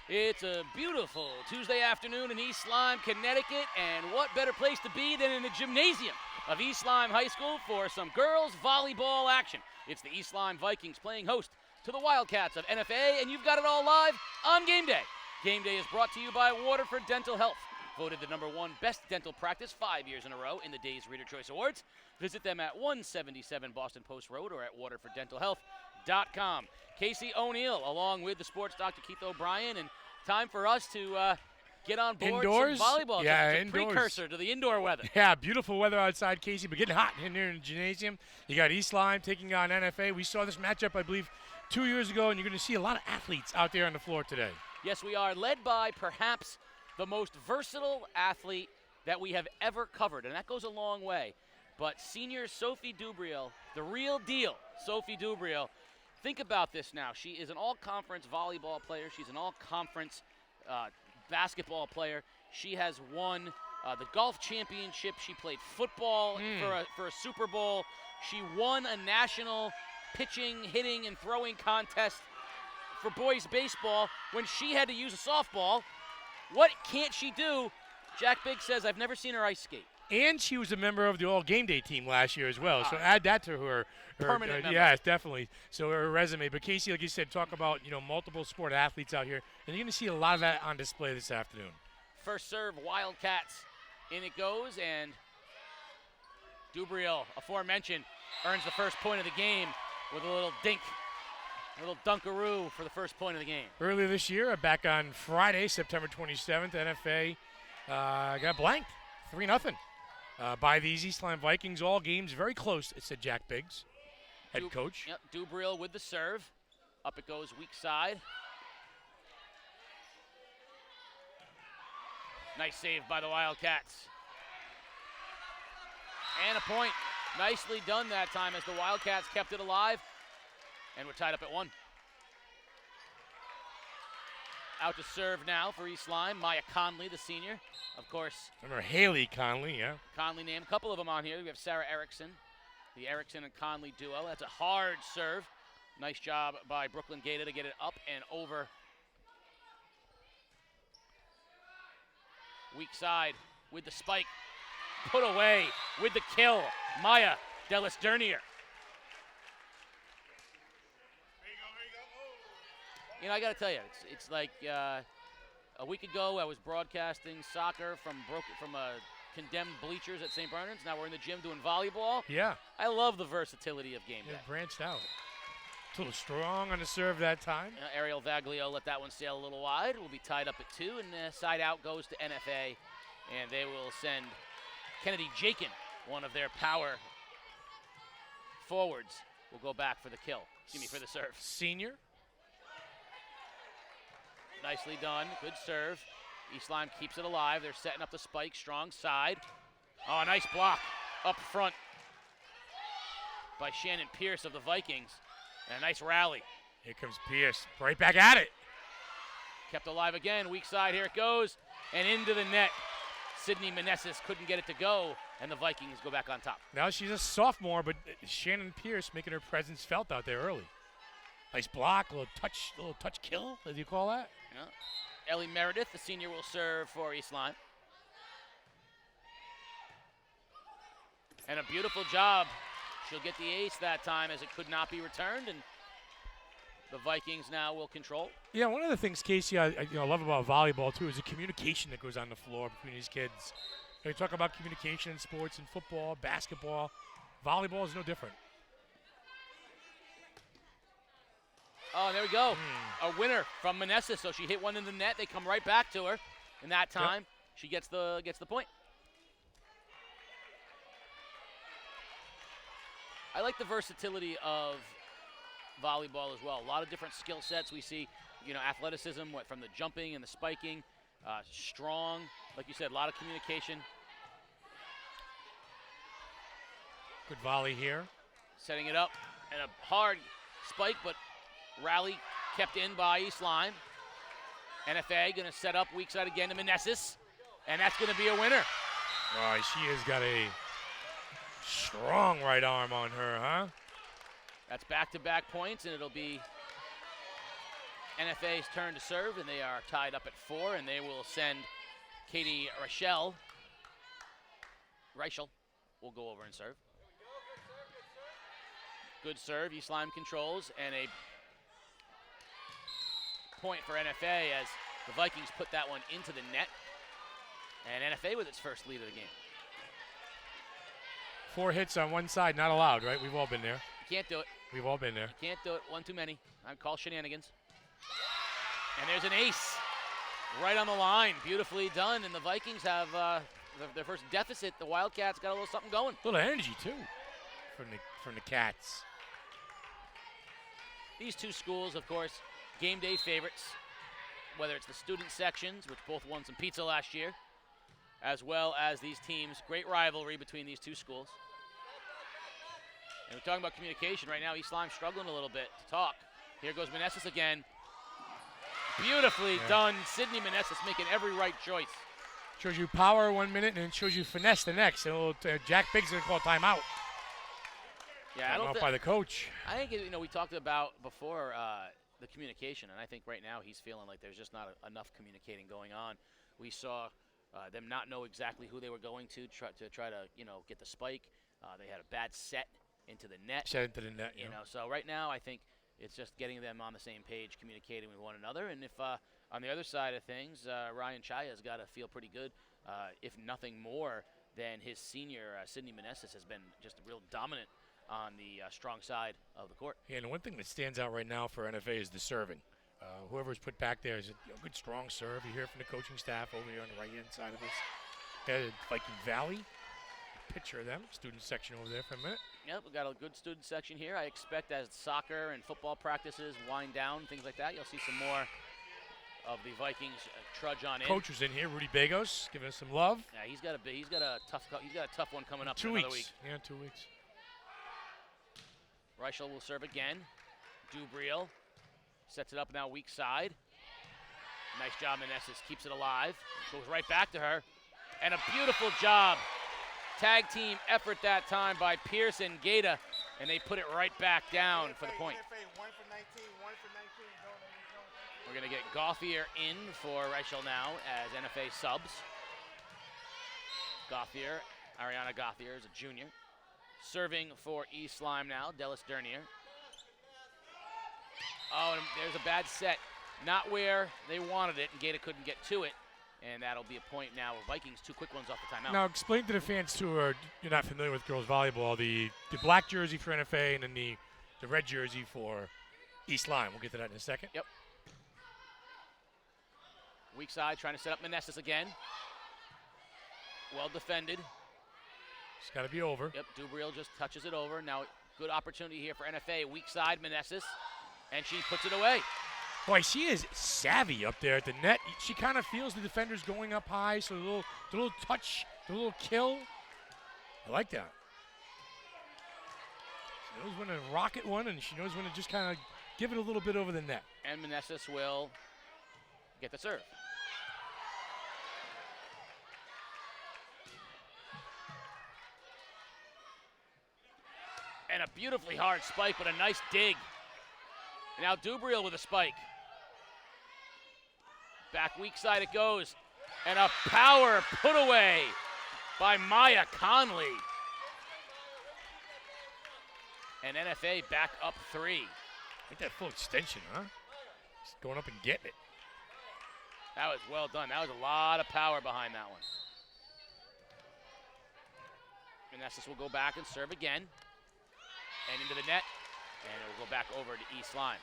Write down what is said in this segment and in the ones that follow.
It's a beautiful Tuesday afternoon in East Lyme, Connecticut, and what better place to be than in the gymnasium of East Lyme High School for some girls volleyball action. It's the East Lyme Vikings playing host to the Wildcats of NFA, and you've got it all live on Game Day. Game Day is brought to you by Waterford Dental Health, voted the #1 best dental practice 5 years in a row in the day's Reader Choice Awards. Visit them at 177 Boston Post Road or at waterforddentalhealth.com. Casey O'Neill along with the sports doctor Keith O'Brien, and time for us to get on board indoors. Some volleyball. Yeah, it's a indoors. Precursor to the indoor weather. Yeah, beautiful weather outside, Casey, but getting hot in here in the gymnasium. You got East Lyme taking on NFA. We saw this matchup, I believe, 2 years ago, and you're going to see a lot of athletes out there on the floor today. Yes, we are, led by perhaps the most versatile athlete that we have ever covered, and that goes a long way. But senior Sophie Dubriel, the real deal, Sophie Dubriel. Think about this now. She is an all-conference volleyball player. She's an all-conference basketball player. She has won the golf championship. She played football for a Super Bowl. She won a national pitching, hitting, and throwing contest for boys baseball when she had to use a softball. What can't she do? Jack Biggs says, I've never seen her ice skate. And she was a member of the All-Game Day team last year as well. So add that to her permanent member. Yes, definitely. So her resume. But Casey, like you said, talk about multiple sport athletes out here, and you're going to see a lot of that on display this afternoon. First serve, Wildcats. In it goes, and Dubriel, aforementioned, earns the first point of the game with a little dink. A little dunkaroo for the first point of the game. Earlier this year, back on Friday, September 27th, NFA got blanked 3-0 by these East Lyme Vikings. All games very close, said Jack Biggs, head coach. Yep, Dubriel with the serve. Up it goes, weak side. Nice save by the Wildcats. And a point. Nicely done that time as the Wildcats kept it alive. And we're tied up at 1. Out to serve now for East Lyme. Maya Conley, the senior. Of course. Remember Haley Conley, yeah. Conley name. A couple of them on here. We have Sarah Erickson, the Erickson and Conley duo. That's a hard serve. Nice job by Brooklyn Gaeta to get it up and over. Weak side with the spike. Put away with the kill. Maya Delisdernier. I got to tell you, it's like a week ago I was broadcasting soccer from condemned bleachers at St. Bernard's. Now we're in the gym doing volleyball. Yeah. I love the versatility of game day. It branched out. A little strong on the serve that time. Ariel Vaglio let that one sail a little wide. We'll be tied up at 2, and side out goes to NFA, and they will send Kennedy Jakin, one of their power forwards, will go back for the kill. For the serve. Senior. Nicely done. Good serve. East Lyme keeps it alive. They're setting up the spike. Strong side. Oh, nice block up front by Shannon Pierce of the Vikings. And a nice rally. Here comes Pierce. Right back at it. Kept alive again. Weak side. Here it goes. And into the net. Sydney Meneses couldn't get it to go, and the Vikings go back on top. Now she's a sophomore, but Shannon Pierce making her presence felt out there early. Nice block, little touch kill, as you call that. Yeah. Ellie Meredith, the senior, will serve for East Lyme. And a beautiful job. She'll get the ace that time as it could not be returned, and the Vikings now will control. Yeah, one of the things, Casey, I love about volleyball, too, is the communication that goes on the floor between these kids. We talk about communication in sports, in football, basketball. Volleyball is no different. Oh, there we go. A winner from Meneses. So she hit one in the net. They come right back to her. And that time, she gets the point. I like the versatility of volleyball as well. A lot of different skill sets. We see, athleticism from the jumping and the spiking. Strong, like you said, a lot of communication. Good volley here. Setting it up. And a hard spike, but rally kept in by East Lyme. NFA going to set up weak side again to Meneses, and that's going to be a winner. Oh, she has got a strong right arm on her, huh? That's back-to-back points, and it'll be NFA's turn to serve, and they are tied up at 4, and they will send Katie Reichel will go over and serve. Good serve, East Lyme controls, and a point for NFA as the Vikings put that one into the net. And NFA with its first lead of the game. 4 hits on one side, not allowed, right? We've all been there. You can't do it. We've all been there. You can't do it. One too many. I'd call shenanigans. And there's an ace right on the line. Beautifully done. And the Vikings have their first deficit. The Wildcats got a little something going. A little energy, too, from the Cats. These two schools, of course, game day favorites, whether it's the student sections, which both won some pizza last year, as well as these teams. Great rivalry between these two schools. And we're talking about communication right now. East Lyme struggling a little bit to talk. Here goes Meneses again. Beautifully done. Sydney Meneses making every right choice. Shows you power 1 minute and then shows you finesse the next. And Jack Biggs going to call timeout. Yeah, I don't by the coach. I think, we talked about before the communication, and I think right now he's feeling like there's just not enough communicating going on. We saw them not know exactly who they were going to try to get the spike. They had a bad set into the net. Set into the net, So right now I think it's just getting them on the same page, communicating with one another. And if on the other side of things, Ryan Chaya's got to feel pretty good, if nothing more than his senior, Sydney Meneses, has been just real dominant on the strong side of the court. Yeah, and the one thing that stands out right now for NFA is the serving. Whoever's put back there is a good, strong serve. You hear from the coaching staff over here on the right-hand side of this. Viking Valley, picture of them, student section over there for a minute. Yep, we've got a good student section here. I expect as soccer and football practices wind down, things like that, you'll see some more of the Vikings trudge on in. Coach was in here, Rudy Bagos, giving us some love. Yeah, he's got a tough one coming up. 2 in weeks. Another week. Yeah, 2 weeks. Reichel will serve again. Dubriel sets it up now weak side. Nice job, Meneses keeps it alive. Goes right back to her. And a beautiful job. Tag team effort that time by Pierce and Gaeta. And they put it right back down for the point. We're going to get Gauthier in for Reichel now as NFA subs. Gauthier, Ariana Gauthier is a junior. Serving for East Lyme now, Dallas Dernier. Oh, and there's a bad set. Not where they wanted it, and Gaeta couldn't get to it. And that'll be a point now. Vikings, 2 quick ones off the timeout. Now, explain to the fans, too, who are you're not familiar with girls volleyball, the black jersey for NFA and then the red jersey for East Lyme. We'll get to that in a second. Yep. Weak side, trying to set up Meneses again. Well defended. It's got to be over. Yep, Dubriel just touches it over. Now, good opportunity here for NFA. Weak side, Meneses, and she puts it away. Boy, she is savvy up there at the net. She kind of feels the defenders going up high, so the little touch, the little kill. I like that. She knows when to rocket one, and she knows when to just kind of give it a little bit over the net. And Meneses will get the serve. And a beautifully hard spike, but a nice dig. Now Dubriel with a spike. Back weak side it goes. And a power put away by Maya Conley. And NFA back up 3. Like that full extension, huh? Just going up and getting it. That was well done. That was a lot of power behind that one. Meneses will go back and serve again. And into the net. And it will go back over to East Lyme.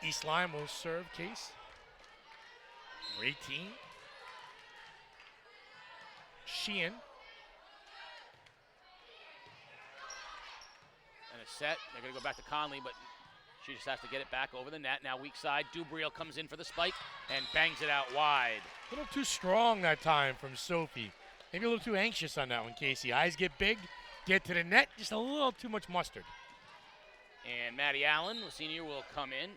East Lyme will serve Case. Number 18. Sheehan. And a set. They're going to go back to Conley, but she just has to get it back over the net. Now weak side. Dubriel comes in for the spike and bangs it out wide. A little too strong that time from Sophie. Maybe a little too anxious on that one, Casey. Eyes get big, get to the net, just a little too much mustard. And Maddie Allen, the senior, will come in.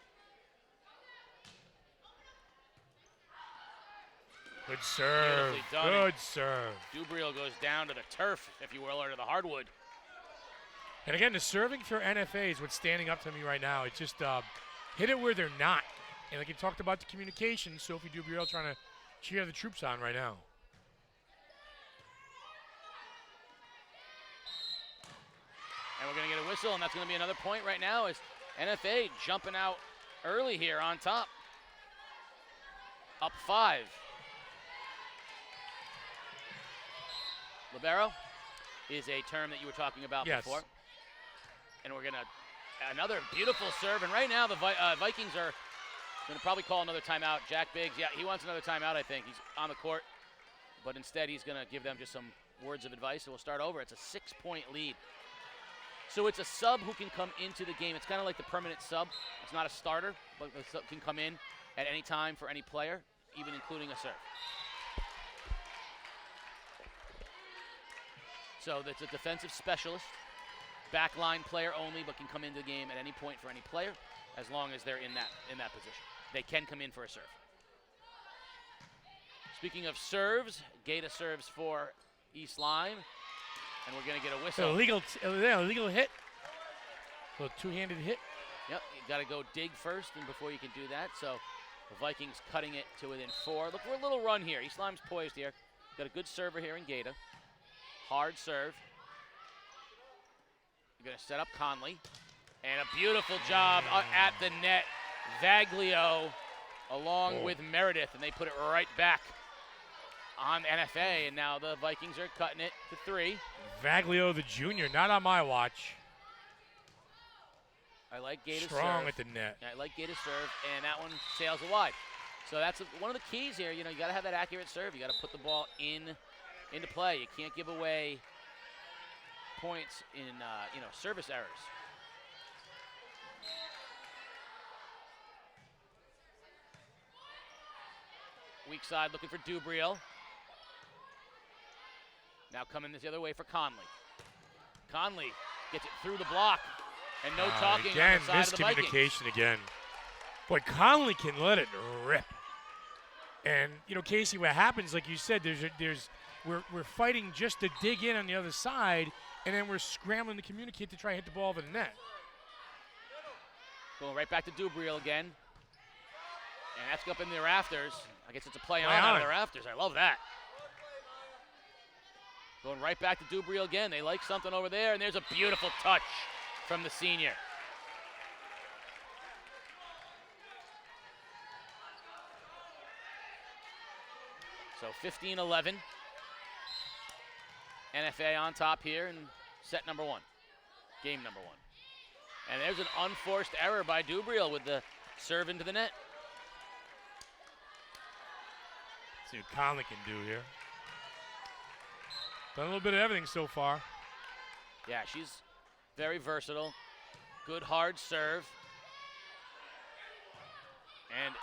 Good serve. Good serve. Dubriel goes down to the turf, if you will, or to the hardwood. And again, the serving for NFA is what's standing up to me right now. It's just hit it where they're not. And like you talked about the communication, Sophie Dubriel trying to cheer the troops on right now. And we're going to get a whistle, and that's going to be another point right now as NFA jumping out early here on top. Up 5. Libero is a term that you were talking about before. And we're going to, another beautiful serve. And right now the Vikings are going to probably call another timeout. Jack Biggs, yeah, he wants another timeout, I think. He's on the court. But instead he's going to give them just some words of advice. So we'll start over. It's a 6-point lead. So it's a sub who can come into the game. It's kind of like the permanent sub. It's not a starter, but the sub can come in at any time for any player, even including a serve. So that's a defensive specialist, backline player only, but can come into the game at any point for any player, as long as they're in that position. They can come in for a serve. Speaking of serves, Gaeta serves for East Lyme. And we're going to get a whistle. Illegal hit. A little two-handed hit. Yep, you got to go dig first and before you can do that. So the Vikings cutting it to within 4. Look for a little run here. East Lyme's poised here. Got a good server here in Gaeta. Hard serve. You're going to set up Conley. And a beautiful job at the net. Vaglio along with Meredith, and they put it right back on NFA, and now the Vikings are cutting it to 3. Vaglio the junior, not on my watch. I like Gaeta's strong serve. at the net. I like Gaeta's serve, and that one sails it wide. So that's one of the keys here. You know, you got to have that accurate serve. You got to put the ball into play. You can't give away points in service errors. Weak side looking for Dubriel. Now coming the other way for Conley. Conley gets it through the block. And no talking again, on the side of the Vikings. Miscommunication again. Boy, Conley can let it rip. And, you know, Casey, what happens, like you said, we're fighting just to dig in on the other side, and then we're scrambling to communicate to try and hit the ball over the net. Going right back to Dubriel again. And that's up in the rafters. I guess it's a play on out of the rafters. I love that. Going right back to Dubriel again. They like something over there, and there's a beautiful touch from the senior. So 15-11. NFA on top here in set number 1. Game number 1. And there's an unforced error by Dubriel with the serve into the net. See what Conley can do here. Done a little bit of everything so far. Yeah, she's very versatile. Good hard serve. And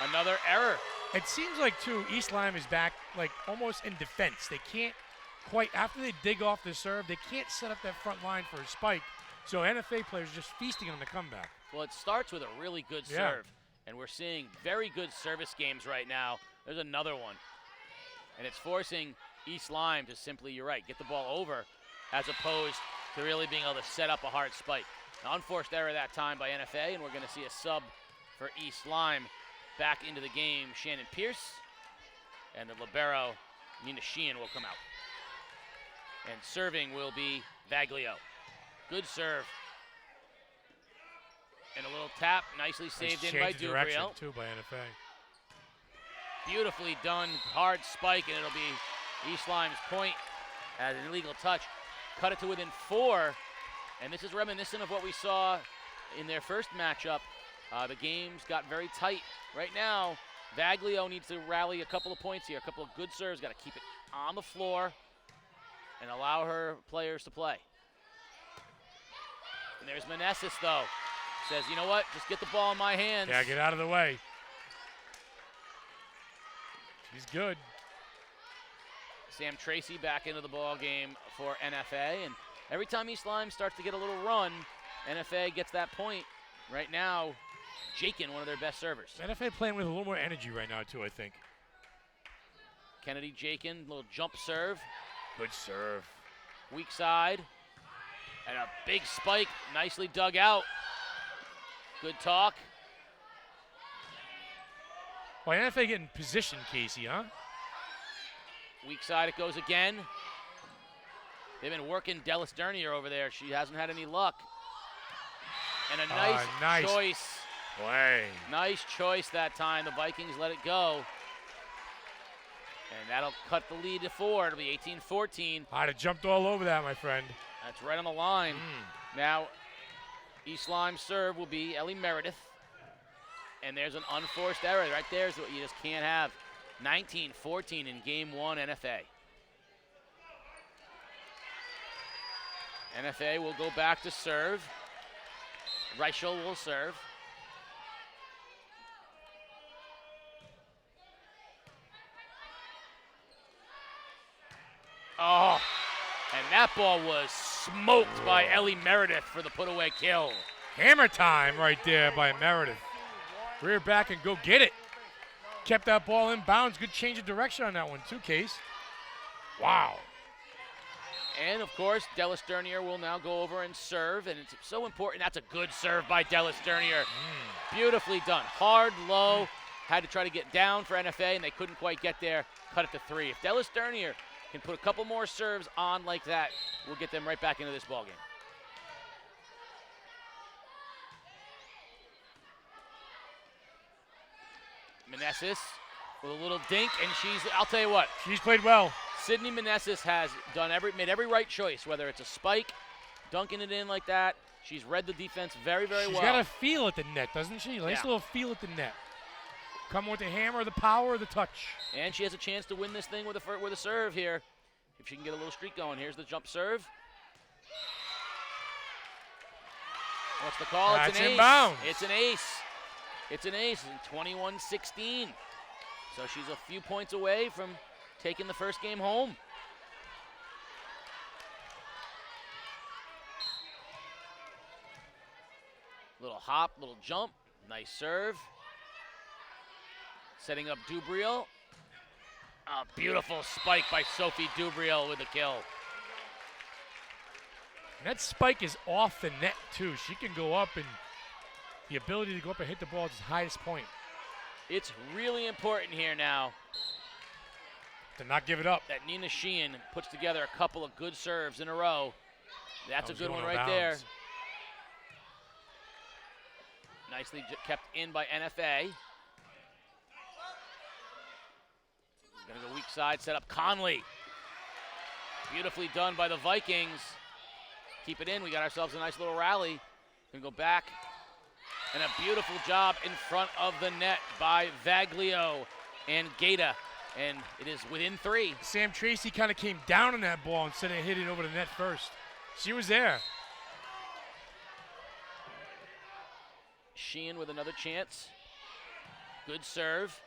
another error. It seems like, too, East Lyme is back, like, almost in defense. They can't quite, after they dig off the serve, they can't set up that front line for a spike. So NFA players just feasting on the comeback. Well, it starts with a really good serve. And we're seeing very good service games right now. There's another one. And it's forcing East Lyme to simply, you're right, get the ball over as opposed to really being able to set up a hard spike. An unforced error that time by NFA, and we're going to see a sub for East Lyme. Back into the game, Shannon Pierce. And the libero, Nina Sheehan, will come out. And serving will be Vaglio. Good serve. And a little tap, nicely saved in by Dubriel. Too by NFA. Beautifully done, hard spike, and it'll be East Lyme's point as an illegal touch. Cut it to within 4, and this is reminiscent of what we saw in their first matchup. The games got very tight. Right now, Vaglio needs to rally a couple of points here, a couple of good serves, got to keep it on the floor and allow her players to play. And there's Meneses, though. Says, you know what, just get the ball in my hands. Yeah, get out of the way. She's good. Sam Tracy back into the ball game for NFA, and every time East Lyme starts to get a little run, NFA gets that point. Right now, Jakin, one of their best servers. NFA playing with a little more energy right now, too, I think. Kennedy Jakin, little jump serve. Good serve. Weak side. And a big spike, nicely dug out. Good talk. Well, NFA getting position, Casey, huh? Weak side it goes again. They've been working Della Sternier over there. She hasn't had any luck. And a nice choice. Play. Nice choice that time. The Vikings let it go. And that'll cut the lead to 4. It'll be 18-14. I'd have jumped all over that, my friend. That's right on the line. Now, East Lyme serve will be Ellie Meredith. And there's an unforced error. Right there is what you just can't have. 19-14 in game 1 NFA. NFA will go back to serve. Reichel will serve. Oh, and that ball was smoked by Ellie Meredith for the put-away kill. Hammer time right there by Meredith. Rear back and go get it. Kept that ball in bounds. Good change of direction on that one too, Case. Wow. And, of course, Della Sternier will now go over and serve, and it's so important. That's a good serve by Della Sternier. Beautifully done. Hard, low, had to try to get down for NFA, and they couldn't quite get there. Cut it to 3. If Della Sternier can put a couple more serves on like that, we'll get them right back into this ballgame. Meneses with a little dink, and I'll tell you what. She's played well. Sydney Meneses has made every right choice, whether it's a spike, dunking it in like that. She's read the defense very, very well. She's got a feel at the net, doesn't she? Nice little feel at the net. Come with the hammer, the power, or the touch. And she has a chance to win this thing with a serve here, if she can get a little streak going. Here's the jump serve. What's the call? That's it's an ace. inbounds. It's an ace. It's an ace in 21-16. So she's a few points away from taking the first game home. Little hop, little jump, nice serve. Setting up Dubriel. A beautiful spike by Sophie Dubriel with the kill. And that spike is off the net too. She can go up, and the ability to go up and hit the ball at its highest point. It's really important here now to not give it up. That Nina Sheehan puts together a couple of good serves in a row. That's a good one right there. Nicely kept in by NFA. Gonna go weak side, set up Conley. Beautifully done by the Vikings. Keep it in, we got ourselves a nice little rally. Gonna go back. And a beautiful job in front of the net by Vaglio and Gaeta. And it is within 3. Sam Tracy kind of came down on that ball instead of hitting it over the net first. She was there. Sheehan with another chance. Good serve.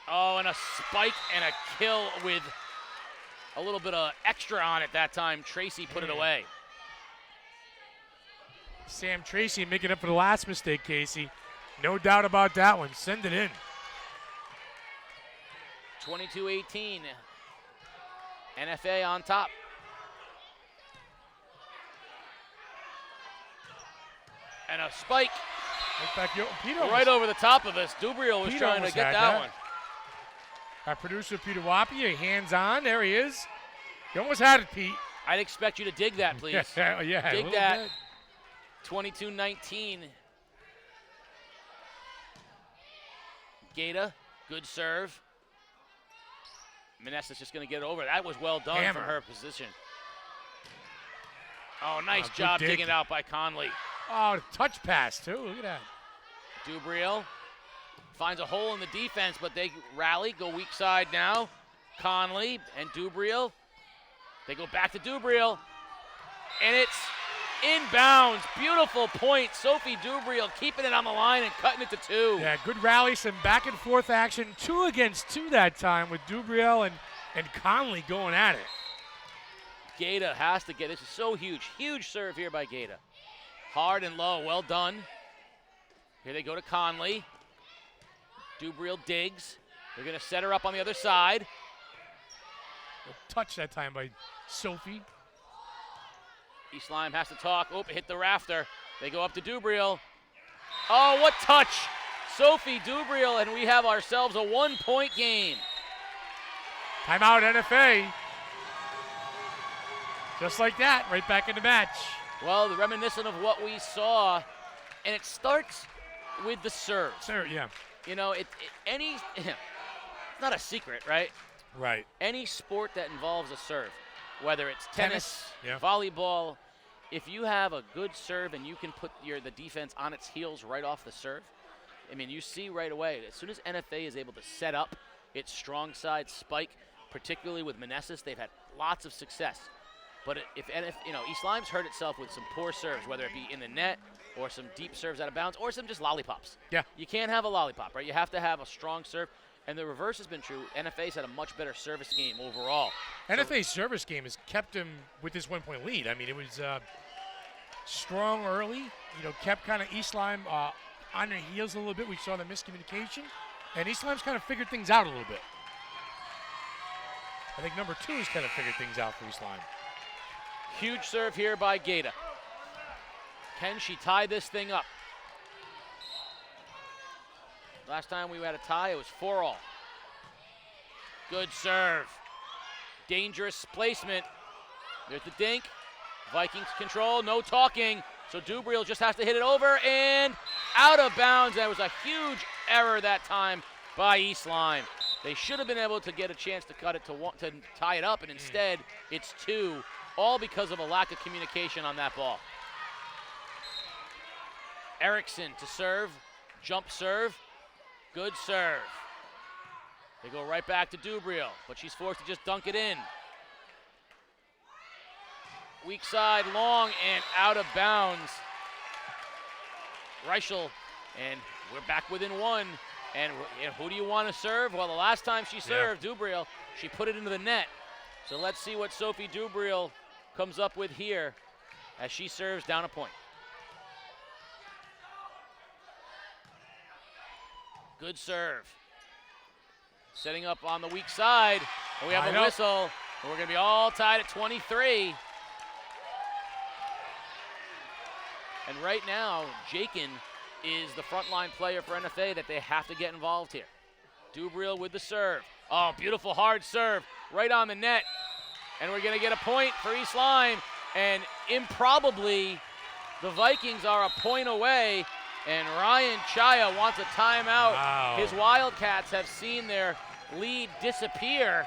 Oh, and a spike and a kill with a little bit of extra on it that time. Tracy put it away. Sam Tracy making up for the last mistake, Casey. No doubt about that one. Send it in. 22-18. NFA on top. And a spike. Right over the top of us. Dubriel was trying to get that one. Our producer, Peter Wappy, hands on. There he is. You almost had it, Pete. I'd expect you to dig that, please. Yeah, dig that. 22-19. Gaeta, good serve. Meneses just going to get it over. That was well done from her position. Oh, nice job digging it out by Conley. Oh, touch pass, too. Look at that. Dubriel finds a hole in the defense, but they rally, go weak side now. Conley and Dubriel. They go back to Dubriel. And it's inbounds. Beautiful point. Sophie Dubriel keeping it on the line and cutting it to 2. Yeah, good rally, some back and forth action. 2 against 2 that time with Dubriel and Conley going at it. Gaeta has to get, this is so huge. Huge serve here by Gaeta. Hard and low, well done. Here they go to Conley. Dubriel digs. They're going to set her up on the other side. A touch that time by Sophie. East Lyme has to talk. Oh, hit the rafter. They go up to Dubriel. Oh, what touch! Sophie Dubriel, and we have ourselves a 1-point game. Timeout, NFA. Just like that, right back in the match. Well, reminiscent of what we saw, and it starts with the serve. Serve, yeah. You know, it's not a secret, right? Right. Any sport that involves a serve, whether it's tennis, yeah. volleyball, if you have a good serve and you can put the defense on its heels right off the serve, I mean, you see right away, as soon as NFA is able to set up its strong side spike, particularly with Meneses, they've had lots of success. But if East Lyme's hurt itself with some poor serves, whether it be in the net or some deep serves out of bounds or some just lollipops. Yeah. You can't have a lollipop, right? You have to have a strong serve. And the reverse has been true. NFA's had a much better service game overall. NFA's service game has kept him with this 1-point lead. I mean, it was strong early. You know, kept kind of East Lyme on their heels a little bit. We saw the miscommunication. And East Lyme's kind of figured things out a little bit. I think number 2 has kind of figured things out for East Lyme. Huge serve here by Gaeta. Can she tie this thing up? Last time we had a tie, it was 4-all. Good serve. Dangerous placement. There's the dink. Vikings control, no talking. So Dubriel just has to hit it over and out of bounds. That was a huge error that time by East Lyme. They should have been able to get a chance to cut it to tie it up, and instead it's 2, all because of a lack of communication on that ball. Erickson to serve, jump serve, good serve. They go right back to Dubriel, but she's forced to just dunk it in. Weak side, long and out of bounds. Reichel, and we're back within 1. And who do you want to serve? Well, the last time she served, Dubriel, she put it into the net. So let's see what Sophie Dubriel comes up with here as she serves down a point. Good serve. Setting up on the weak side. And we have a whistle. And we're going to be all tied at 23. And right now, Jakin is the frontline player for NFA that they have to get involved here. Dubriel with the serve. Oh, beautiful hard serve right on the net. And we're going to get a point for East Lyme. And improbably, the Vikings are a point away. And Ryan Chaya wants a timeout. Wow. His Wildcats have seen their lead disappear.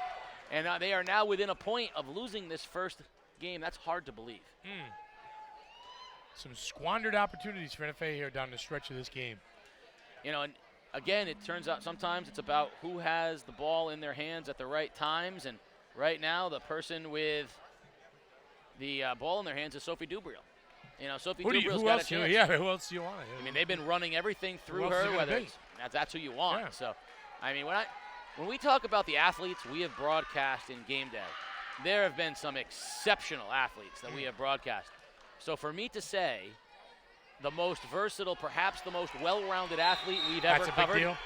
And they are now within a point of losing this first game. That's hard to believe. Some squandered opportunities for NFA here down the stretch of this game. You know, and again, it turns out sometimes it's about who has the ball in their hands at the right times. And right now, the person with the ball in their hands is Sophie Dubriel. You know, Sophie Dubriel's got a chance. Who else do you want? I mean, they've been running everything through her, whether that's who you want. Yeah. So, I mean, when we talk about the athletes we have broadcast in game day, there have been some exceptional athletes that we have broadcast. So for me to say the most versatile, perhaps the most well-rounded athlete we've ever covered. That's a big deal.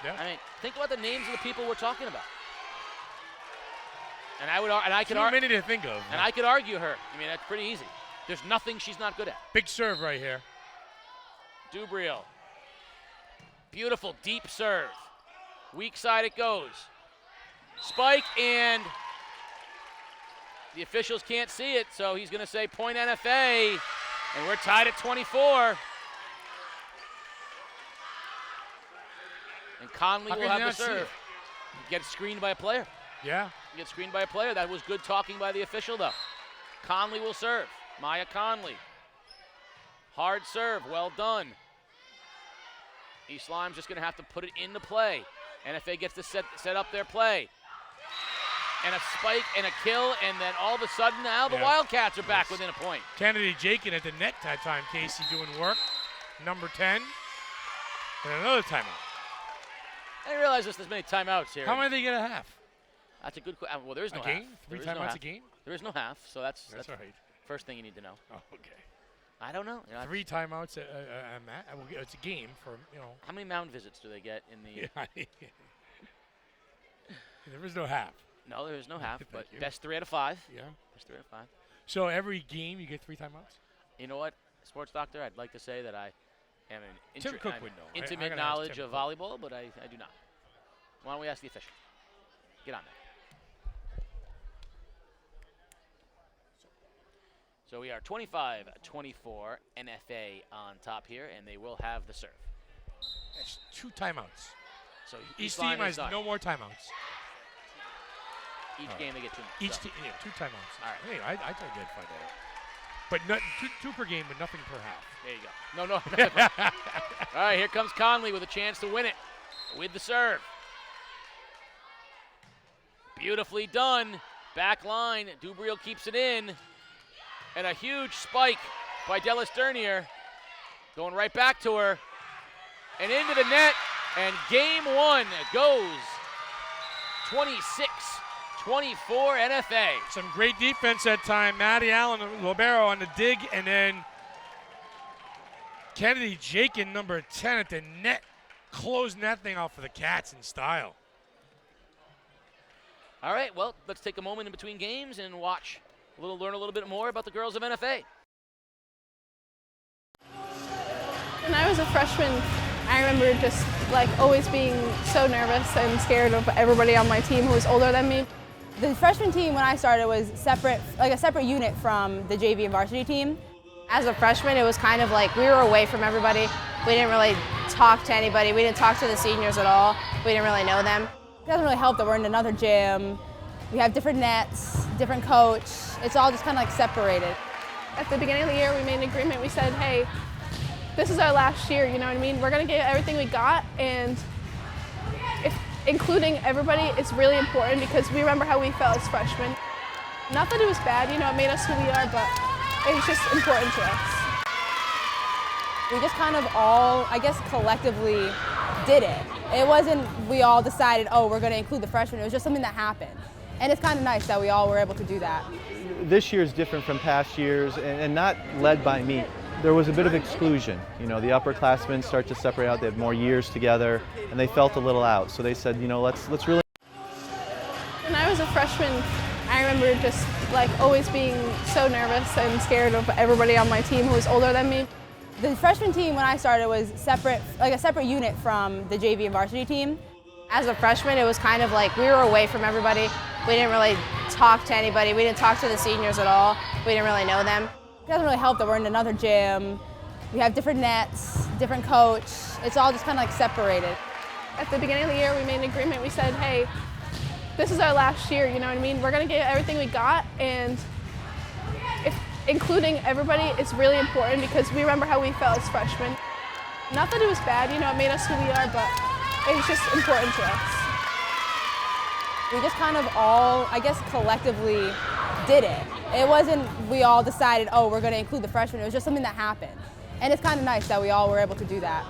Yeah. I mean, think about the names of the people we're talking about. And I could Too many to think of. And I could argue her. I mean, that's pretty easy. There's nothing she's not good at. Big serve right here. Dubriel. Beautiful deep serve. Weak side it goes. Spike, and the officials can't see it, so he's going to say point NFA, and we're tied at 24. And Conley will have the serve. Get screened by a player. Yeah. Get screened by a player. That was good talking by the official, though. Conley will serve. Maya Conley. Hard serve. Well done. East Lyme's just going to have to put it into play. NFA gets to set up their play. And a spike and a kill, and then all of a sudden now the Wildcats are back within a point. Kennedy Jakin at the net that time, Casey doing work. Number 10. And another timeout. I didn't realize there's many timeouts here. How many do they get a half? That's a good question. Well, there's no a game? half. 3 timeouts a game? There is no half, so that's all right. First thing you need to know. Oh, okay. I don't know. 3 timeouts it's a game for, How many mound visits do they get in the? There is no half. No, there is no half, but you. best 3 out of 5. Yeah. Best 3 out of 5. So every game you get 3 timeouts? You know what, sports doctor? I'd like to say that I am an Tim Cook would know. intimate I gotta ask knowledge Tim of Cook. volleyball, but I do not. Why don't we ask the official? Get on there. So we are 25-24 NFA on top here, and they will have the serve. That's 2 timeouts. So Each team has no more timeouts. Each game they get 2. Each so. team, 2 timeouts. All right. Anyway, I told you I'd find out. But not, two per game, but nothing per half. There you go. No. All right, here comes Conley with a chance to win it with the serve. Beautifully done. Back line. Dubriel keeps it in. And a huge spike by Delasternier. Going right back to her. And into the net. And game 1 goes 26-24 NFA. Some great defense that time. Maddie Allen, Libero on the dig, and then Kennedy Jakin, number 10 at the net, closing that thing off for the Cats in style. All right, well, let's take a moment in between games and learn a little bit more about the girls of NFA. When I was a freshman, I remember just always being so nervous and scared of everybody on my team who was older than me. The freshman team when I started was separate, a separate unit from the JV and varsity team. As a freshman, it was kind of like we were away from everybody. We didn't really talk to anybody. We didn't talk to the seniors at all. We didn't really know them. It doesn't really help that we're in another gym. We have different nets, different coach. It's all just kind of separated. At the beginning of the year, we made an agreement. We said, hey, this is our last year, you know what I mean? We're going to give everything we got, and including everybody is really important because we remember how we felt as freshmen. Not that it was bad, it made us who we are, but it was just important to us. We just kind of all, collectively did it. It wasn't we all decided, oh, we're going to include the freshmen. It was just something that happened. And it's kind of nice that we all were able to do that. This year is different from past years, and not led by me. There was a bit of exclusion. The upperclassmen start to separate out. They have more years together, and they felt a little out. So they said, let's really. When I was a freshman, I remember just always being so nervous and scared of everybody on my team who was older than me. The freshman team when I started was separate, a separate unit from the JV and varsity team. As a freshman, it was kind of like we were away from everybody. We didn't really talk to anybody. We didn't talk to the seniors at all. We didn't really know them. It doesn't really help that we're in another gym. We have different nets, different coach. It's all just kind of separated. At the beginning of the year, we made an agreement. We said, hey, this is our last year, you know what I mean? We're going to give everything we got, and including everybody is really important because we remember how we felt as freshmen. Not that it was bad, it made us who we are, but it was just important to us. We just kind of all, collectively did it. It wasn't we all decided, oh, we're going to include the freshmen. It was just something that happened. And it's kind of nice that we all were able to do that.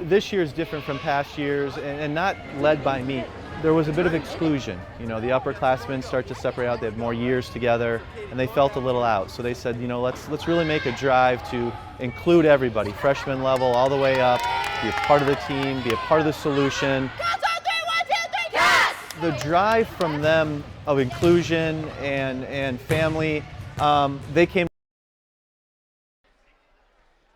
This year is different from past years, and not led by me. There was a bit of exclusion. The upperclassmen start to separate out. They have more years together, and they felt a little out. So they said, let's really make a drive to include everybody, freshman level all the way up, be a part of the team, be a part of the solution. The drive from them of inclusion and family, they came.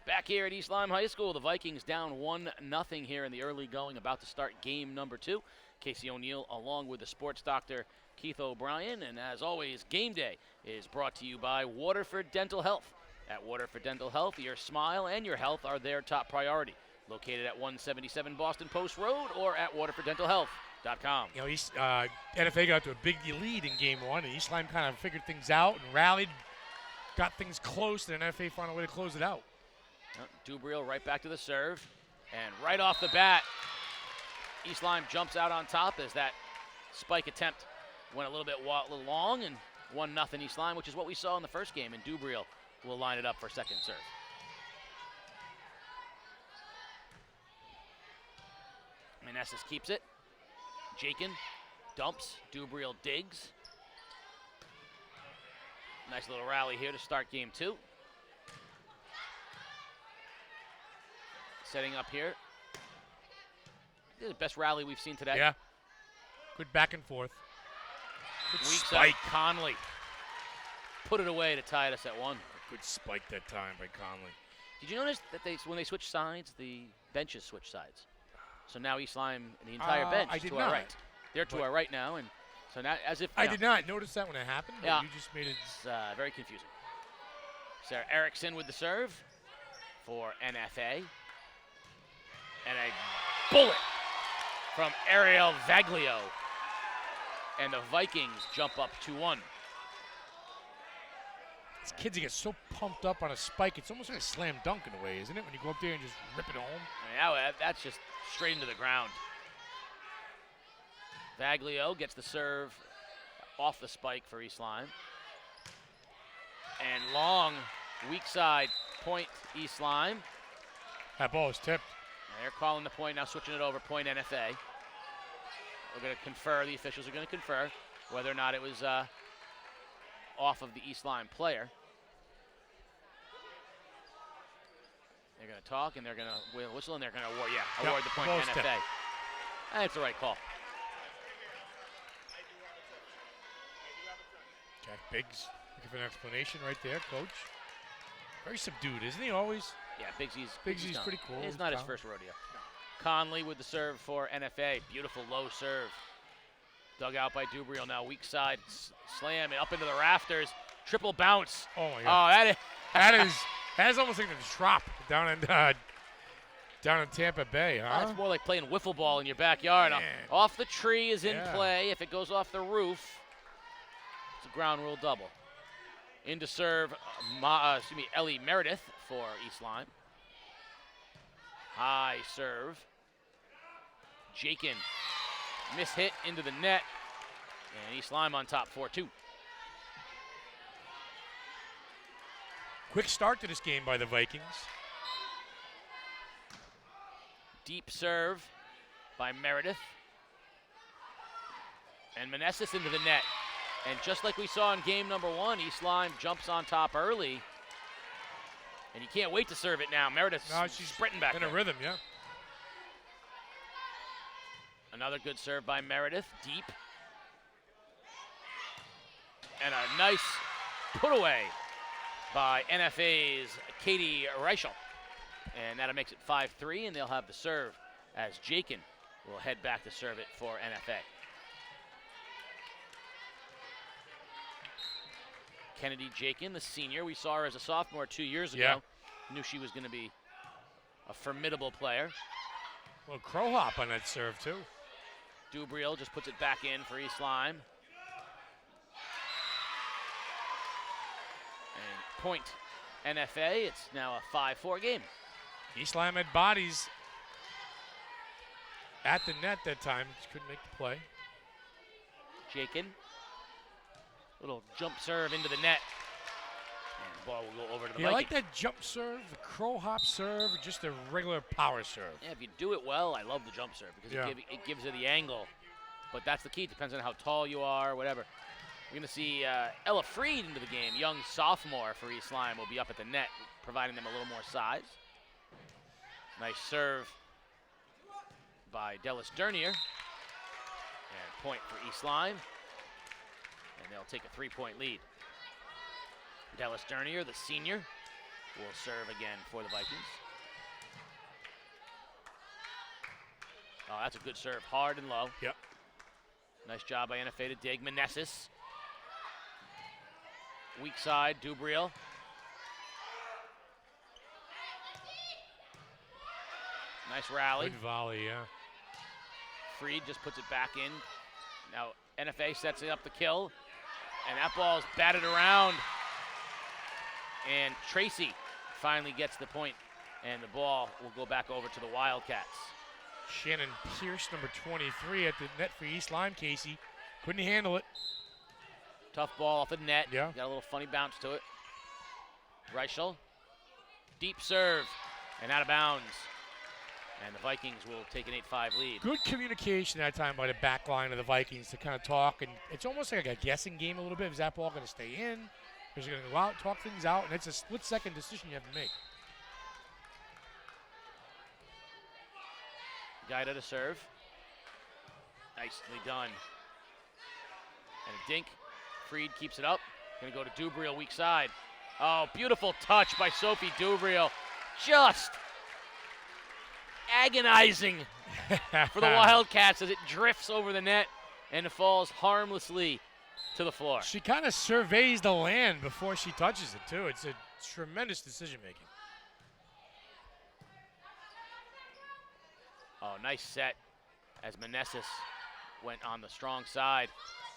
Back here at East Lyme High School, the Vikings down 1-0 here in the early going, about to start game number 2. Casey O'Neill along with the sports doctor Keith O'Brien, and as always, game day is brought to you by Waterford Dental Health. At Waterford Dental Health, your smile and your health are their top priority. Located at 177 Boston Post Road or at waterforddentalhealth.com. NFA got to a big lead in game 1, and East Lyme kind of figured things out and rallied, got things close, and NFA found a way to close it out. Dubriel right back to the serve, and right off the bat, East Lyme jumps out on top as that spike attempt went a little long, and 1-0 East Lyme, which is what we saw in the first game, and Dubriel will line it up for second serve. Meneses keeps it. Jakin dumps. Dubriel digs. Nice little rally here to start game 2. Setting up here. This is the best rally we've seen today. Yeah. Good back and forth. Good Weak spike. side, Conley. put it away to tie us at 1. Good spike that time by Conley. Did you notice that when they switch sides, the benches switch sides? So now East Lyme, the entire bench I is did to our not. right. They're to But- our right now, and so now as if I did not notice that when it happened, but Yeah. you just made it. It's very confusing. Sarah Erickson with the serve for NFA. And a bullet from Ariel Vaglio. And the Vikings jump up 2-1. These kids get so pumped up on a spike, it's almost like a slam dunk in a way, isn't it? When you go up there and just rip it home. That's just straight into the ground. Vaglio gets the serve off the spike for East Lyme. And long, weak side point East Lyme. That ball is tipped. And they're calling the point now, switching it over, point NFA. We're going to confer, the officials are going to confer whether or not it was off of the East Lyme player. They're going to talk and they're going to whistle and they're going to award the point to NFA. tipped. That's the right call. Jack Biggs looking for an explanation right there, coach. Very subdued, isn't he always? Yeah, Bigsy's done. Pretty cool. It's not his first rodeo. Conley with the serve for NFA. Beautiful low serve. Dug out by Dubriel now. Weak side slam and up into the rafters. Triple bounce. Oh my Oh, God. that is almost like a drop down in Tampa Bay, huh? It's more like playing wiffle ball in your backyard. Man. Off the tree is in Yeah. play. If it goes off the roof, it's a ground rule double. Into serve, Ellie Meredith for East Lyme. High serve. Jakin mishit into the net. And East Lyme on top 4-2. Quick start to this game by the Vikings. Deep serve by Meredith. And Meneses into the net. And just like we saw in game number 1, East Lyme jumps on top early. And you can't wait to serve it now. Meredith's She's sprinting back in a there. rhythm, yeah. Another good serve by Meredith, deep. And a nice put away by NFA's Katie Reichel. And that'll makes it 5-3, and they'll have the serve as Jakin will head back to serve it for NFA. Kennedy Jakin, the senior. We saw her as a sophomore 2 years ago. Yeah. Knew she was going to be a formidable player. Well, crow hop on that serve, too. Dubriel just puts it back in for East Lyme. And point NFA. It's now a 5-4 game. East Lyme had bodies at the net that time. Just couldn't make the play. Jakin. Little jump serve into the net. And the ball will go over to the You like Vikings. that jump serve, the crow hop serve, or just a regular power serve? Yeah, if you do it well, I love the jump serve because it gives you the angle. But that's the key. It depends on how tall you are, whatever. We're going to see Ella Freed into the game. Young sophomore for East Lyme will be up at the net, providing them a little more size. Nice serve by Dellis Dernier. And point for East Lyme. And they'll take a 3-point lead. Dellis Dernier, the senior, will serve again for the Vikings. Oh, that's a good serve. Hard and low. Yep. Nice job by NFA to dig. Meneses. Weak side, Dubriel. Nice rally. Good volley, yeah. Freed just puts it back in. Now NFA sets up the kill. And that ball's batted around. And Tracy finally gets the point. And the ball will go back over to the Wildcats. Shannon Pierce, number 23, at the net for East Lyme, Casey. Couldn't handle it. Tough ball off the net. Yeah. Got a little funny bounce to it. Reichel. Deep serve. And out of bounds. And the Vikings will take an 8-5 lead. Good communication that time by the back line of the Vikings to kind of talk. And it's almost like a guessing game a little bit. Is that ball going to stay in? Is it going to go out, talk things out? And it's a split-second decision you have to make. Guida to serve. Nicely done. And a dink. Freed keeps it up. Gonna go to Dubriel, weak side. Oh, beautiful touch by Sophie Dubriel. Just agonizing for the Wildcats as it drifts over the net and it falls harmlessly to the floor. She kind of surveys the land before she touches it, too. It's a tremendous decision-making. Oh, nice set as Meneses went on the strong side.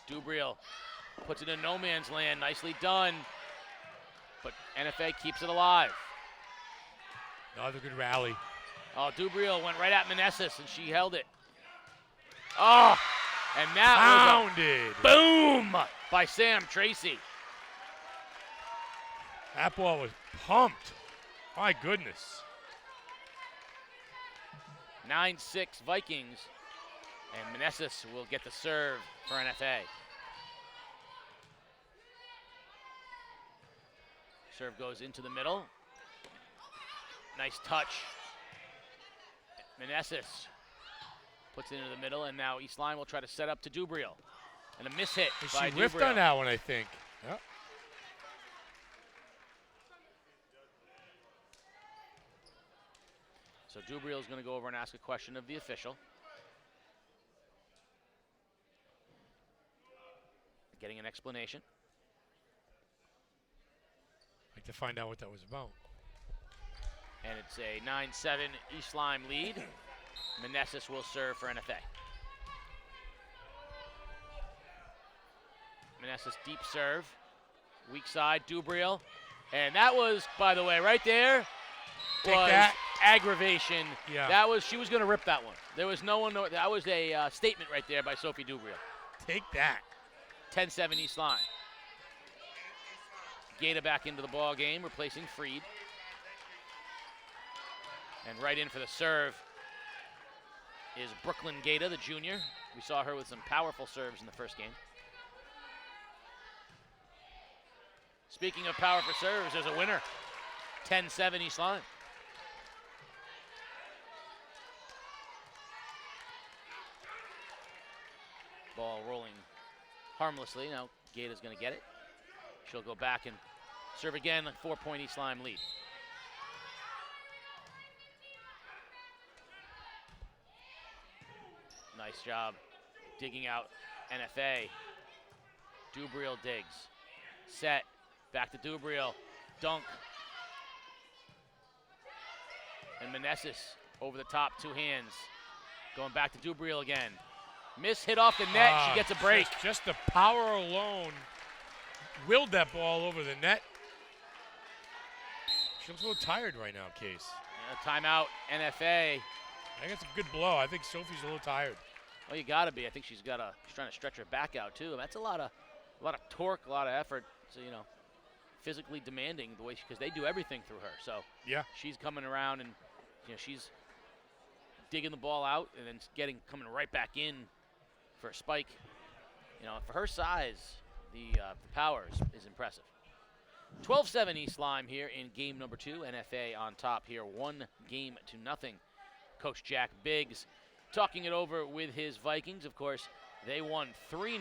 Dubriel puts it in no man's land. Nicely done. But NFA keeps it alive. Another good rally. Oh, Dubriel went right at Meneses, and she held it. Oh, and that Pounded. was a boom by Sam Tracy. That ball was pumped. My goodness. 9-6 Vikings, and Meneses will get the serve for NFA. Serve goes into the middle. Nice touch. Meneses puts it into the middle, and now East Lyme will try to set up to Dubriel. And a mishit by She whiffed Dubriel. on that one, I think. Yep. So Dubriel is going to go over and ask a question of the official. Getting an explanation. I'd like to find out what that was about. And it's a 9-7 East Lyme lead. Meneses will serve for NFA. Meneses deep serve. Weak side, Dubriel. And that was, by the way, right there Take was that. aggravation. Yeah. That was, she was going to rip that one. There was no one, that was a statement right there by Sophie Dubriel. Take that. 10-7 East Lyme. Gaeta back into the ball game, replacing Freed. And right in for the serve is Brooklyn Gaeta, the junior. We saw her with some powerful serves in the first game. Speaking of powerful serves, there's a winner. 10-7 East Lyme. Ball rolling harmlessly. Now Gaeta's going to get it. She'll go back and serve again, a 4-point East Lyme lead. Nice job digging out NFA. Dubriel digs. Set. Back to Dubriel. Dunk. And Meneses over the top, two hands. Going back to Dubriel again. Miss hit off the net. She gets a break. Just the power alone willed that ball over the net. She looks a little tired right now, Case. Timeout, NFA. I think it's a good blow. I think Sophie's a little tired. Well, you got to be. I think she's trying to stretch her back out too. That's a lot of torque, a lot of effort. So physically demanding the way because they do everything through her. So yeah, she's coming around and she's digging the ball out and then coming right back in for a spike. For her size, the power is impressive. 12-7 East Lyme here in game number 2. NFA on top here, 1-0. Coach Jack Biggs talking it over with his Vikings. Of course, they won 3-0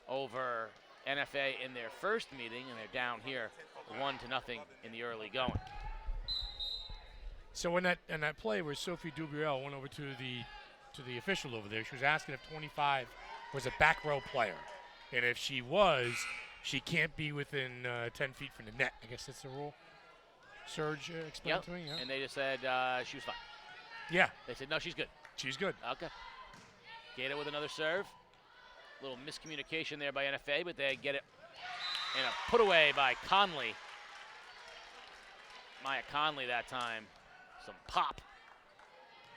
over NFA in their first meeting, and they're down here 1-0 in the early going. So in that play where Sophie Dubriel went over to the official over there, she was asking if 25 was a back row player, and if she was, she can't be within 10 feet from the net. I guess that's the rule. Serge explained to me. Yeah. And they just said she was fine. Yeah. They said no, she's good. She's good. Okay. Gaeta with another serve. Little miscommunication there by NFA, but they get it in a put away by Conley. Maya Conley that time. Some pop.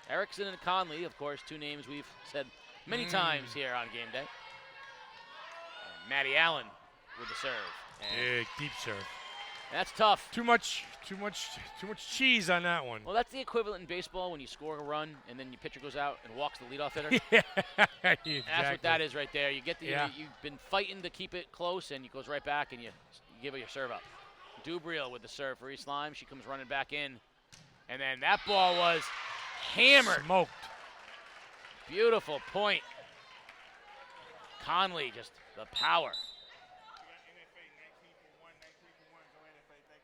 Erickson and Conley, of course, two names we've said many times here on game day. And Maddie Allen with the serve. Big deep serve. That's tough. Too much cheese on that one. Well, that's the equivalent in baseball when you score a run and then your pitcher goes out and walks the leadoff hitter. Yeah, exactly. That's what that is right there. You get you've been fighting to keep it close, and it goes right back, and you give it your serve up. Dubriel with the serve for East Lyme. She comes running back in, and then that ball was hammered. Smoked. Beautiful point. Conley, just the power.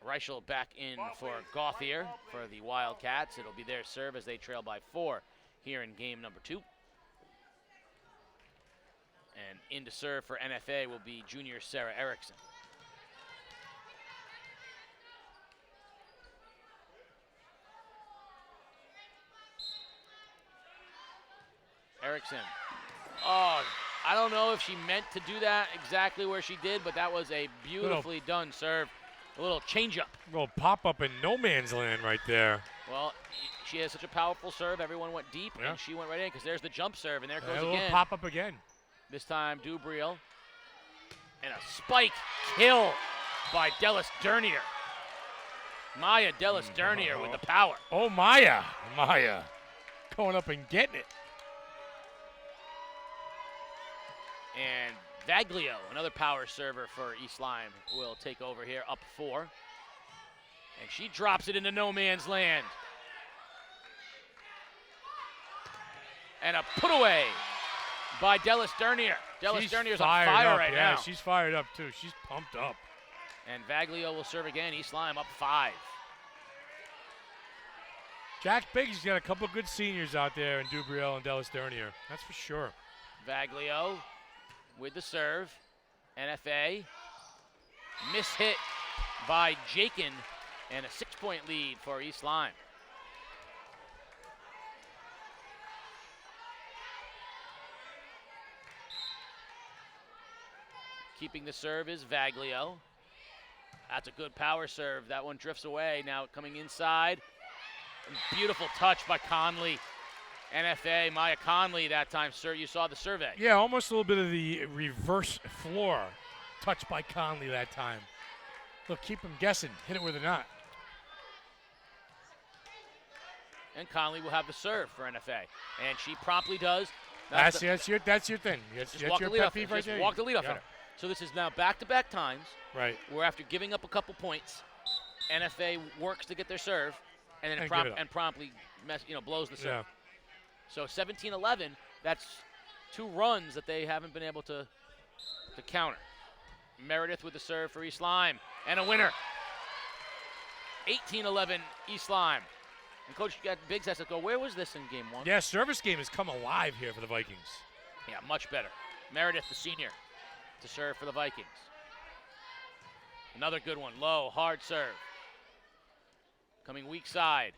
Reichel back in for Gauthier for the Wildcats. It'll be their serve as they trail by 4 here in game number 2. And in to serve for NFA will be junior Sarah Erickson. Erickson. Oh, I don't know if she meant to do that exactly where she did, but that was a beautifully done serve. A little change-up. Little pop-up in no man's land right there. Well, she has such a powerful serve. Everyone went deep, and she went right in because there's the jump serve, and there it goes A again. little pop-up again. This time, Dubriel. And a spike kill by Dellis Dernier. Maya Dellis Dernier with the power. Oh, Maya. Maya going up and getting it. And Vaglio, another power server for East Lyme, will take over here, up 4. And she drops it into no man's land. And a put away by Dellis Dernier. Dellis Dernier's on fire right now. Yeah, she's fired up too. She's pumped up. And Vaglio will serve again. East Lyme up 5. Jack Biggs got a couple good seniors out there in Dubriel and Dellis Dernier. That's for sure. Vaglio with the serve. NFA. Mishit by Jakin. And a 6-point lead for East Lyme. Keeping the serve is Vaglio. That's a good power serve. That one drifts away. Now coming inside. Beautiful touch by Conley. NFA, Maya Conley that time, sir. You saw the survey. Yeah, almost a little bit of the reverse floor touch by Conley that time. Look, keep him guessing. Hit it with a knot. And Conley will have the serve for NFA. And she promptly does. That's your thing. That's your pet peeve right there. Walk the leadoff hitter. So this is now back-to-back times. Right. Where after giving up a couple points, NFA works to get their serve, and then promptly blows the serve. Yeah. So 17-11, that's 2 runs that they haven't been able to counter. Meredith with the serve for East Lyme, and a winner. 18-11 East Lyme. And Coach Biggs has to go, where was this in game 1? Yeah, service game has come alive here for the Vikings. Yeah, much better. Meredith, the senior, to serve for the Vikings. Another good one, low, hard serve. Coming weak side.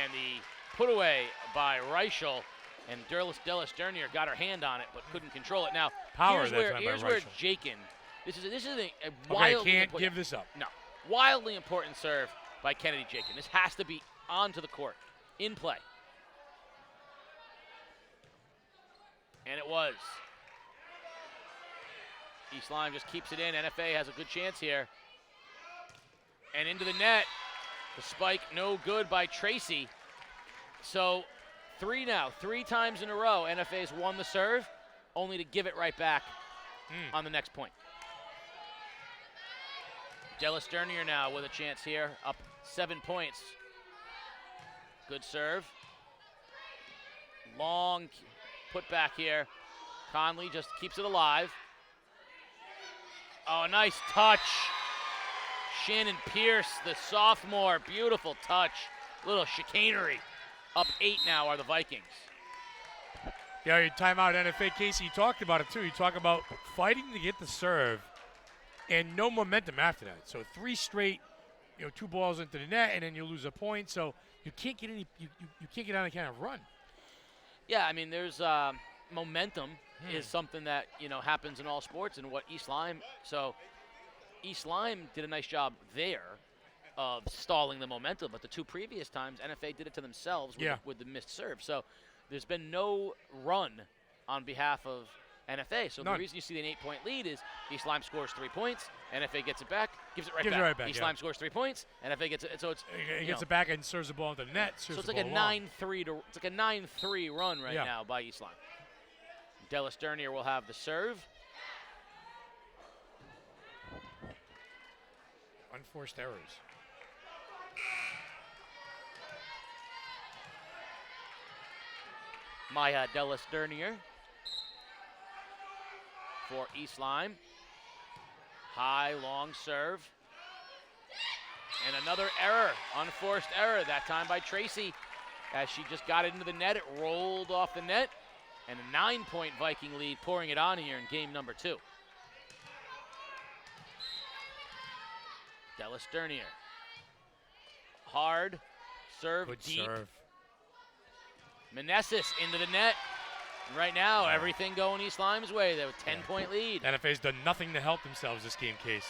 And the put away by Reichel, and Dellis Dernier got her hand on it but couldn't control it. Now, here's where Jakin, this is a wildly can't give this up. No, wildly important serve by Kennedy Jakin. This has to be onto the court, in play. And it was. East Lyme just keeps it in. NFA has a good chance here. And into the net. The spike no good by Tracy. So 3 times in a row NFA's won the serve, only to give it right back on the next point. Dellis Dernier now with a chance here, up 7 points. Good serve. Long put back here. Conley just keeps it alive. Oh, nice touch. Shannon Pierce, the sophomore, beautiful touch. Little chicanery. Up 8 now are the Vikings. Yeah, your timeout, NFA. Casey, you talked about it too. You talk about fighting to get the serve and no momentum after that. So 3 straight, 2 balls into the net, and then you lose a point. So you can't get any. You can't get on any kind of run. Yeah, I mean, there's momentum is something that happens in all sports, and what East Lyme. So East Lyme did a nice job there of stalling the momentum, but the 2 previous times NFA did it to themselves with the missed serve. So there's been no run on behalf of NFA. So the reason you see an 8-point lead is East Lyme scores 3 points, NFA gets it back, gives it right back. East Lyme scores 3 points, NFA gets it. So it gets it back and serves the ball into the net. So it's like a 9-3 run right now by East Lyme. Dellis Dernier will have the serve. Unforced errors. Maya Dellis Dernier for East Lyme. High, long serve. And another error, unforced error, that time by Tracy. As she just got it into the net, it rolled off the net. And a 9-point Viking lead pouring it on here in game number 2. Della Sternier. Hard, serve Good deep. serve. Meneses into the net. And right now, everything going East Lyme's way. They have a 10-point lead. NFA's done nothing to help themselves this game, Case.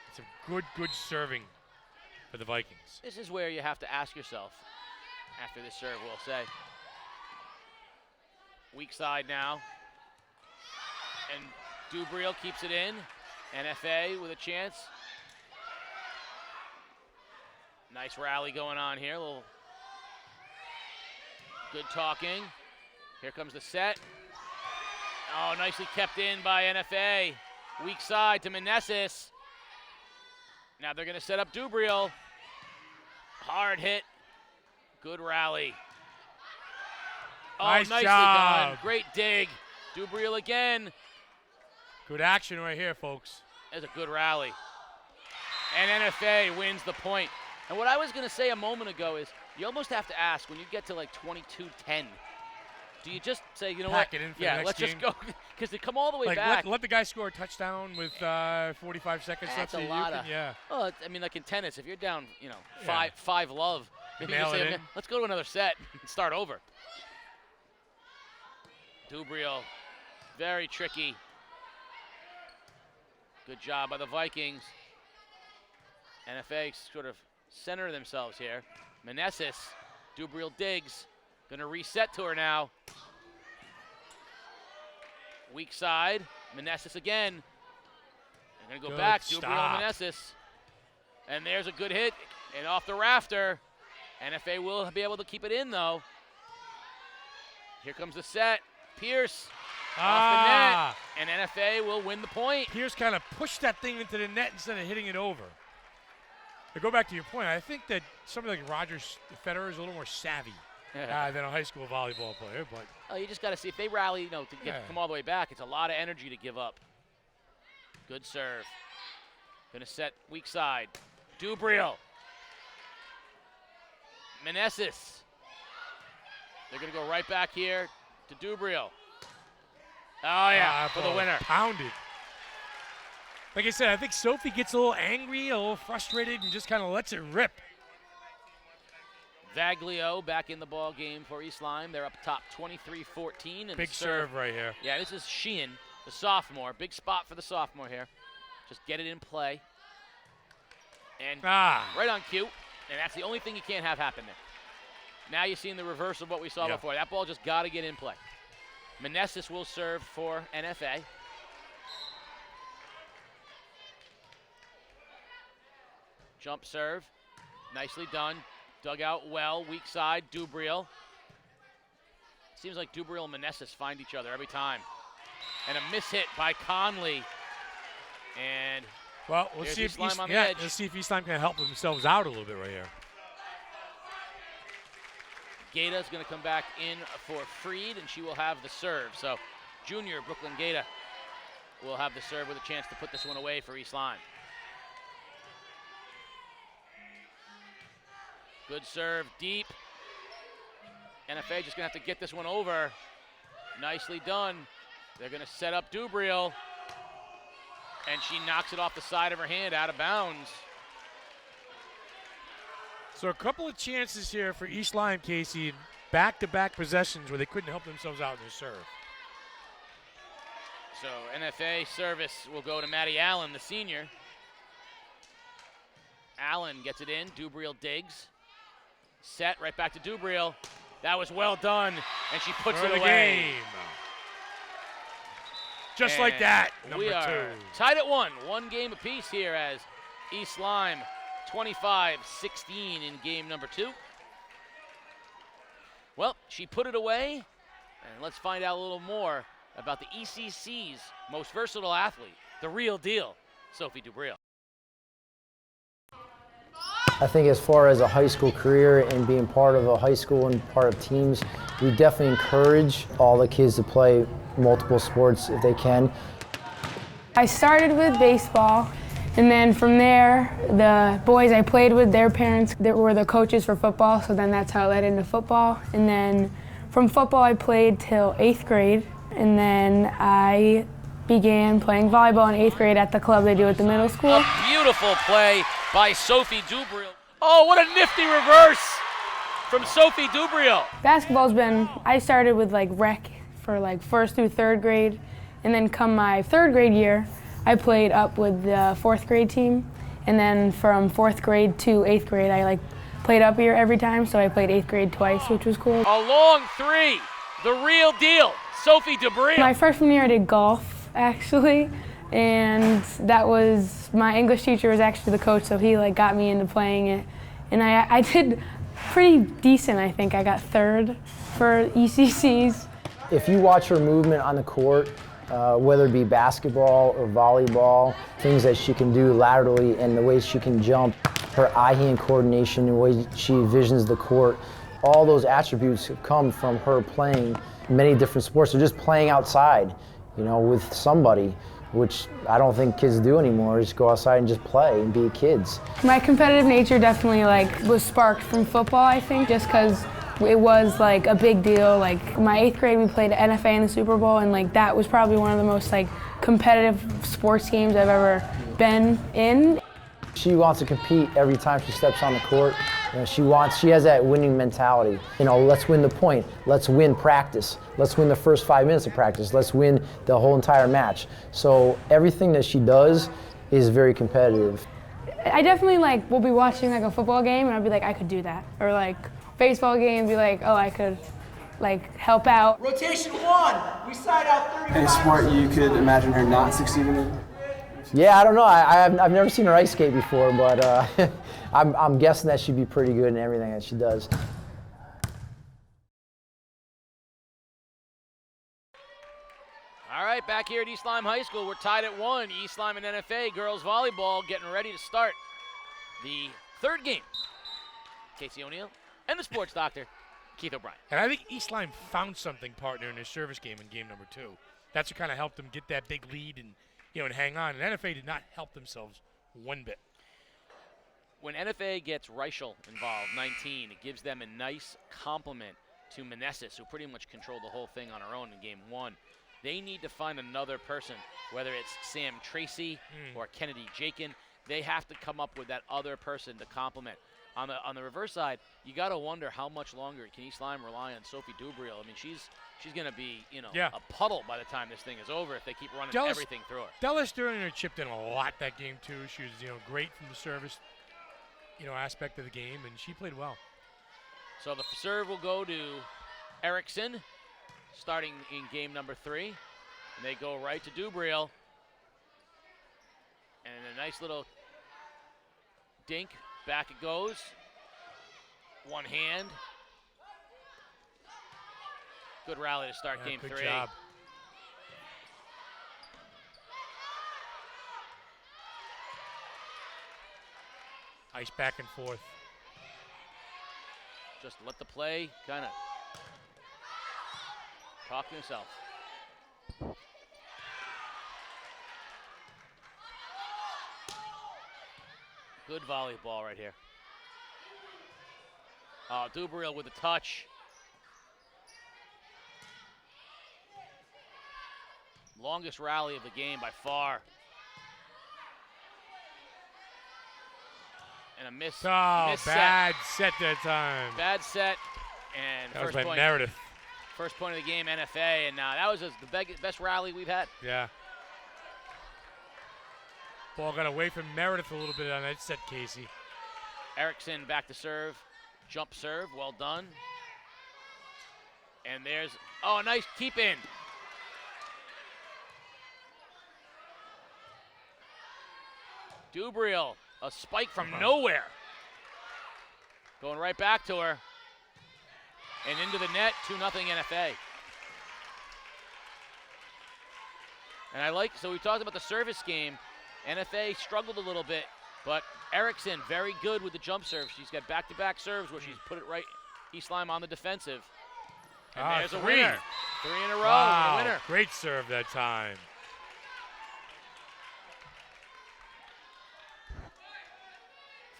It's a good serving for the Vikings. This is where you have to ask yourself, after this serve, we'll say. Weak side now. And Dubriel keeps it in. NFA with a chance. Nice rally going on here. A little good talking. Here comes the set. Oh, nicely kept in by NFA. Weak side to Meneses. Now they're going to set up Dubriel. Hard hit. Good rally. Oh, Nice nicely job. done. Great dig. Dubriel again. Good action right here, folks. That's a good rally. And NFA wins the point. And what I was going to say a moment ago is you almost have to ask when you get to like 22-10, do you just say, you know Pack what? it in for the yeah, next let's just game. go. Because they come all the way Like, back. let the guy score a touchdown with 45 seconds left. That's a so you lot can- of. Yeah. Oh, I mean, like in tennis, if you're down, you know, Yeah. five love, maybe you Mail say, it okay, in. let's go to another set and start over. Dubriel, very tricky. Good job by the Vikings. NFA sort of center themselves here. Meneses, Dubriel digs, gonna reset to her now. Weak side, Meneses again. They're gonna go Good back, stop. Dubriel Meneses. And there's a good hit, and off the rafter. NFA will be able to keep it in though. Here comes the set, Pierce. Off the net, and NFA will win the point. Pierce kind of pushed that thing into the net instead of hitting it over. To go back to your point, I think that somebody like Roger Federer is a little more savvy than a high school volleyball player. But Oh, you just got to see if they rally, you know, to come all the way back. It's a lot of energy to give up. Good serve. Gonna set weak side. Dubriel. Meneses. They're gonna go right back here to Dubriel. Oh yeah, for the winner. Pounded. Like I said, I think Sophie gets a little angry, a little frustrated, and just kind of lets it rip. Vaglio back in the ball game for East Lyme. They're up top 23-14. And Big serve right here. Yeah, this is Sheehan, the sophomore. Big spot for the sophomore here. Just get it in play. And right on cue. And that's the only thing you can't have happen there. Now you're seeing the reverse of what we saw before. That ball just got to get in play. Meneses will serve for NFA. Jump serve. Nicely done. Dug out well. Weak side, Dubriel. Seems like Dubriel and Meneses find each other every time. And a mishit by Conley. And well, let's see if East Lyme can help themselves out a little bit right here. Gaeta's going to come back in for Freed, and she will have the serve. So junior Brooklyn Gaeta will have the serve with a chance to put this one away for East Lyme. Good serve, deep. NFA just going to have to get this one over. Nicely done. They're going to set up Dubriel, and she knocks it off the side of her hand out of bounds. So a couple of chances here for East Lyme, Casey, back-to-back possessions where they couldn't help themselves out in their serve. So NFA service will go to Maddie Allen, the senior. Allen gets it in, Dubriel digs. Set right back to Dubriel. That was well done, and she puts it away. Game. Just like that, we are 2. tied at 1 game apiece here as East Lyme 25-16 in game number 2. Well, she put it away, and let's find out a little more about the ECC's most versatile athlete, the real deal, Sophie Dubriel. I think as far as a high school career and being part of a high school and part of teams, we definitely encourage all the kids to play multiple sports if they can. I started with baseball, And then from there, the boys I played with, their parents were the coaches for football, so then that's how I led into football. And then from football, I played till 8th grade, and then I began playing volleyball in 8th grade at the club they do at the middle school. A beautiful play by Sophie Dubriel. Oh, what a nifty reverse from Sophie Dubriel. Basketball's been, I started with like rec for like 1st through 3rd grade, and then come my 3rd grade year, I played up with the 4th grade team, and then from 4th grade to 8th grade, I like played up here every time, so I played 8th grade twice, which was cool. A long three, the real deal, Sophie Dubriel. My freshman year I did golf, actually, and that was, my English teacher was actually the coach, so he like got me into playing it, and I did pretty decent, I think. I got 3rd for ECCs. If you watch her movement on the court, whether it be basketball or volleyball, things that she can do laterally and the way she can jump, her eye-hand coordination, the way she visions the court, all those attributes come from her playing many different sports or just playing outside, you know, with somebody, which I don't think kids do anymore. Just go outside and just play and be kids. My competitive nature definitely like was sparked from football, I think, just because it was like a big deal. Like my 8th grade, we played NFA in the Super Bowl, and like that was probably one of the most like competitive sports games I've ever been in. She wants to compete every time she steps on the court. You know, she has that winning mentality. You know, let's win the point. Let's win practice. Let's win the first 5 minutes of practice. Let's win the whole entire match. So everything that she does is very competitive. I definitely like will be watching like a football game, and I'll be like, I could do that, or like baseball game, be like, oh, I could like help out. Rotation 1, we side out 35. Any sport you could imagine her not succeeding in? Yeah, I don't know. I've never seen her ice skate before, but I'm guessing that she'd be pretty good in everything that she does. All right, back here at East Lyme High School, we're tied at 1. East Lyme and NFA girls volleyball getting ready to start the 3rd game. Casey O'Neill and the sports doctor, Keith O'Brien. And I think East Lyme found something, partner, in their service game in game number 2. That's what kind of helped them get that big lead and, you know, and hang on. And NFA did not help themselves one bit. When NFA gets Reichel involved, 19, it gives them a nice complement to Meneses, who pretty much controlled the whole thing on her own in game 1. They need to find another person, whether it's Sam Tracy or Kennedy Jakin. They have to come up with that other person to complement. On the reverse side, you got to wonder how much longer can East Lyme rely on Sophie Dubriel. I mean, she's going to be, you know, a puddle by the time this thing is over if they keep running everything through her. Della Sterling chipped in a lot that game too. She was, you know, great from the service, you know, aspect of the game, and she played well. So the serve will go to Erickson, starting in game number 3. And they go right to Dubriel. And a nice little dink. Back it goes. One hand. Good rally to start game 3. Good job. Ice back and forth. Just let the play kind of talk to himself. Good volleyball right here. Dubriel with a touch. Longest rally of the game by far. And a miss. Oh, bad set that time. Bad set. And that was first by point. Meredith. First point of the game, NFA, and that was the best rally we've had. Yeah. Ball got away from Meredith a little bit on that set, Casey. Erickson back to serve. Jump serve, well done. And there's, a nice keep in. Dubriel, a spike from nowhere. Going right back to her. And into the net, 2-0 NFA. And so we talked about the service game. NFA struggled a little bit, but Erickson very good with the jump serve. She's got back-to-back serves where she's put it right, East Lyme on the defensive. And there's a winner. 3 in a row, wow. a winner. Great serve that time.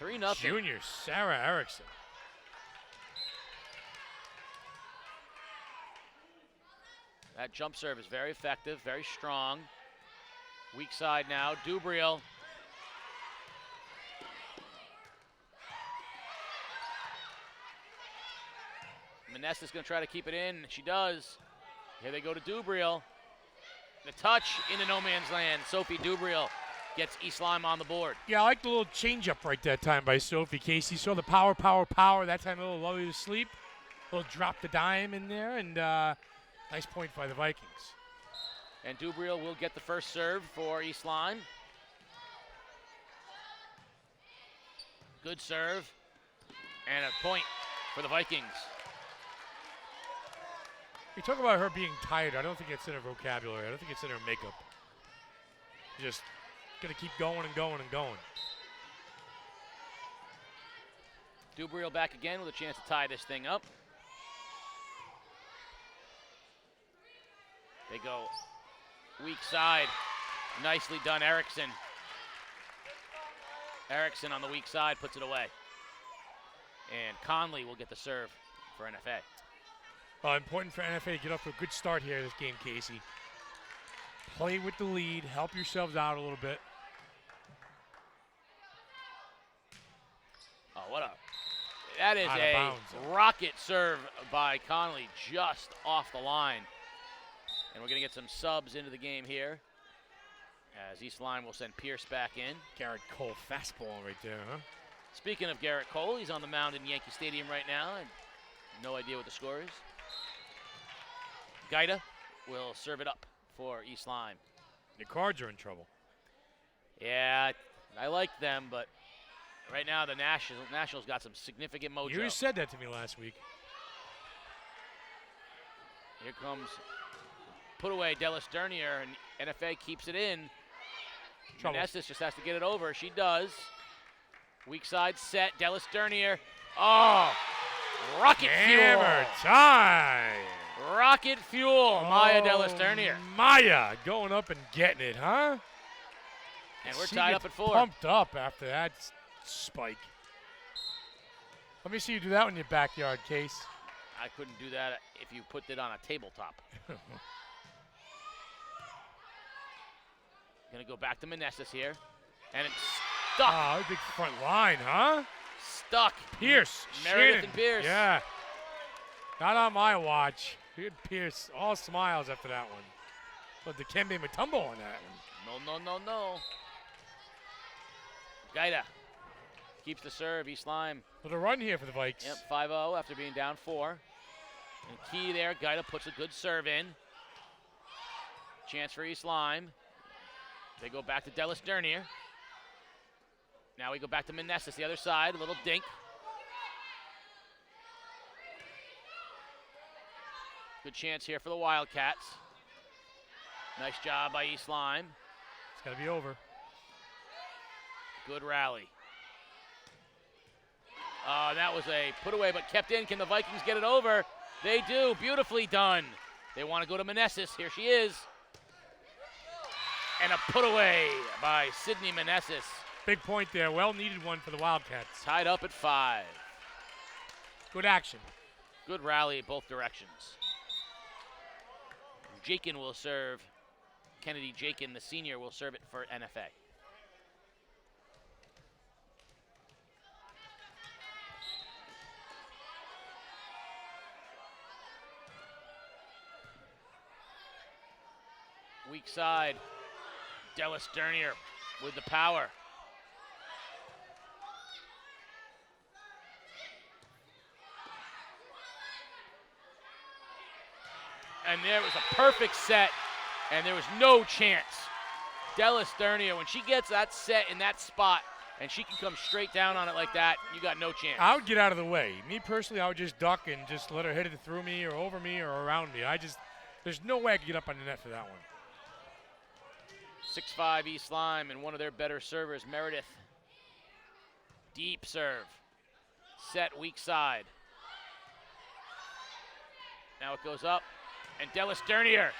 3-0. Junior Sarah Erickson. That jump serve is very effective, very strong. Weak side now, Dubriel. Manessa's going to try to keep it in. She does. Here they go to Dubriel. The touch into no man's land. Sophie Dubriel gets East Lyme on the board. Yeah, I like the little change-up right that time by Sophie. Casey saw the power, power, power. That time a little lull you to sleep. A little drop the dime in there, and nice point by the Vikings. And Dubriel will get the first serve for East Lyme. Good serve. And a point for the Vikings. We talk about her being tired. I don't think it's in her vocabulary. I don't think it's in her makeup. Just going to keep going and going and going. Dubriel back again with a chance to tie this thing up. They go weak side. Nicely done, Erickson. Erickson on the weak side puts it away. And Conley will get the serve for NFA. Important for NFA to get off to a good start here this game, Casey. Play with the lead. Help yourselves out a little bit. Oh, that is a rocket serve by Conley just off the line. And we're going to get some subs into the game here, as East Lyme will send Pierce back in. Garrett Cole fastball right there, huh? Speaking of Garrett Cole, he's on the mound in Yankee Stadium right now, and no idea what the score is. Gaida will serve it up for East Lyme. The Cards are in trouble. Yeah, I like them, but right now the Nationals got some significant mojo. You said that to me last week. Here comes put away Dallas Dernier, and NFA keeps it in. Meneses just has to get it over. She does. Weak side set. Dallas Dernier. Oh, rocket fuel. Hammer time. Rocket fuel. Maya Dallas Dernier. Maya going up and getting it, huh? And we're tied up at 4. Pumped up after that spike. Let me see you do that in your backyard, Case. I couldn't do that if you put it on a tabletop. Gonna go back to Meneses here. And it's stuck. Oh, big front line, huh? Stuck. Pierce. Meredith Shannon. and Pierce. Yeah. Not on my watch. We had Pierce all smiles after that one. But the Kembe Mutombo on that one. No. Gaida keeps the serve. East Lyme. Little run here for the Vikes. Yep, 5-0 after being down 4. And key there, Gaida puts a good serve in. Chance for East Lyme. They go back to Dallas Dernier. Now we go back to Meneses, the other side, a little dink. Good chance here for the Wildcats. Nice job by East Lyme. It's got to be over. Good rally. That was a put away, but kept in. Can the Vikings get it over? They do. Beautifully done. They want to go to Meneses. Here she is. And a put away by Sydney Meneses. Big point there. Well-needed one for the Wildcats. Tied up at 5. Good action. Good rally both directions. Jakin will serve. Kennedy Jakin, the senior, will serve it for NFA. Weak side. Dallas Dernier with the power. And there was a perfect set, and there was no chance. Dallas Dernier, when she gets that set in that spot, and she can come straight down on it like that, you got no chance. I would get out of the way. Me personally, I would just duck and just let her hit it through me or over me or around me. There's no way I could get up on the net for that one. 6'5" East Lyme, and one of their better servers, Meredith. Deep serve. Set weak side. Now it goes up, and Dallas Dernier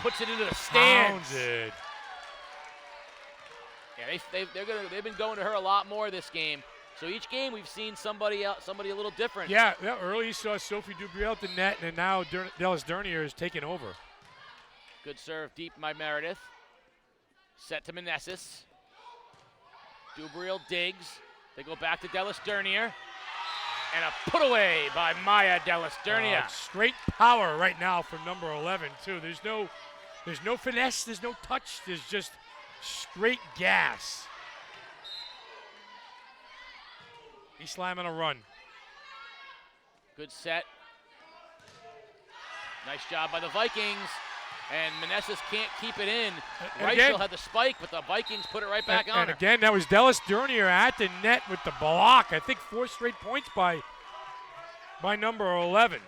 puts it into the stands. Pounded. Yeah, they've been going to her a lot more this game. So each game we've seen somebody else, somebody a little different. Yeah, early you saw Sophie Dubriel at the net, and now Dallas Dernier is taking over. Good serve deep by Meredith. Set to Meneses. Dubriel digs. They go back to Dallas Dernier. And a put away by Maya Dallas Dernier. Straight power right now from number 11 too. There's no finesse, there's no touch, there's just straight gas. East Lyme on a run. Good set. Nice job by the Vikings. And Meneses can't keep it in. Reichel had the spike, but the Vikings put it right back on And her. again, that was Dallas Dernier at the net with the block. I think 4 straight points by number 11.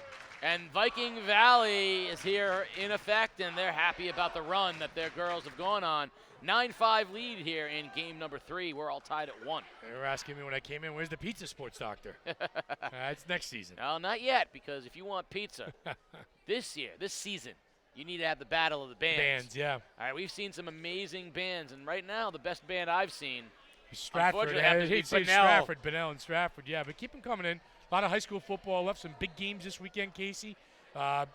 And Viking Valley is here in effect, and they're happy about the run that their girls have gone on. 9-5 lead here in game number 3. We're all tied at 1. They were asking me when I came in, where's the pizza sports doctor? It's next season. No, not yet, because if you want pizza this season, you need to have the battle of the bands. Bands, yeah. All right, we've seen some amazing bands, and right now the best band I've seen, Stratford, unfortunately, happens to be Stratford, Bunnell, and Stratford, yeah. But keep them coming in. A lot of high school football left. Some big games this weekend, Casey. One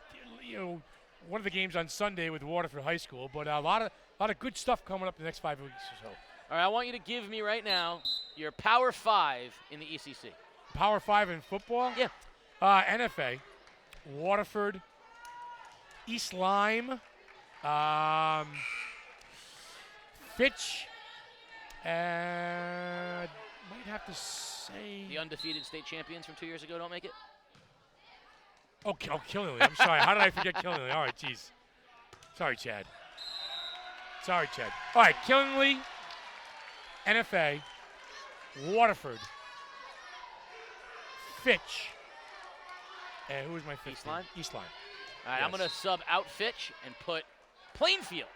of the games on Sunday with Waterford High School, but a lot of good stuff coming up the next 5 weeks or so. All right, I want you to give me right now your Power 5 in the ECC. Power 5 in football? Yeah. NFA, Waterford, East Lyme, Fitch, and might have to say The undefeated state champions from 2 years ago don't make it? Oh, Killingley. I'm sorry. How did I forget Killingley? All right, jeez. Sorry, Chad. All right, Killingley, NFA, Waterford, Fitch, and who was my fifth? East Lyme? East Lyme. All right, Yes. I'm going to sub out Fitch and put Plainfield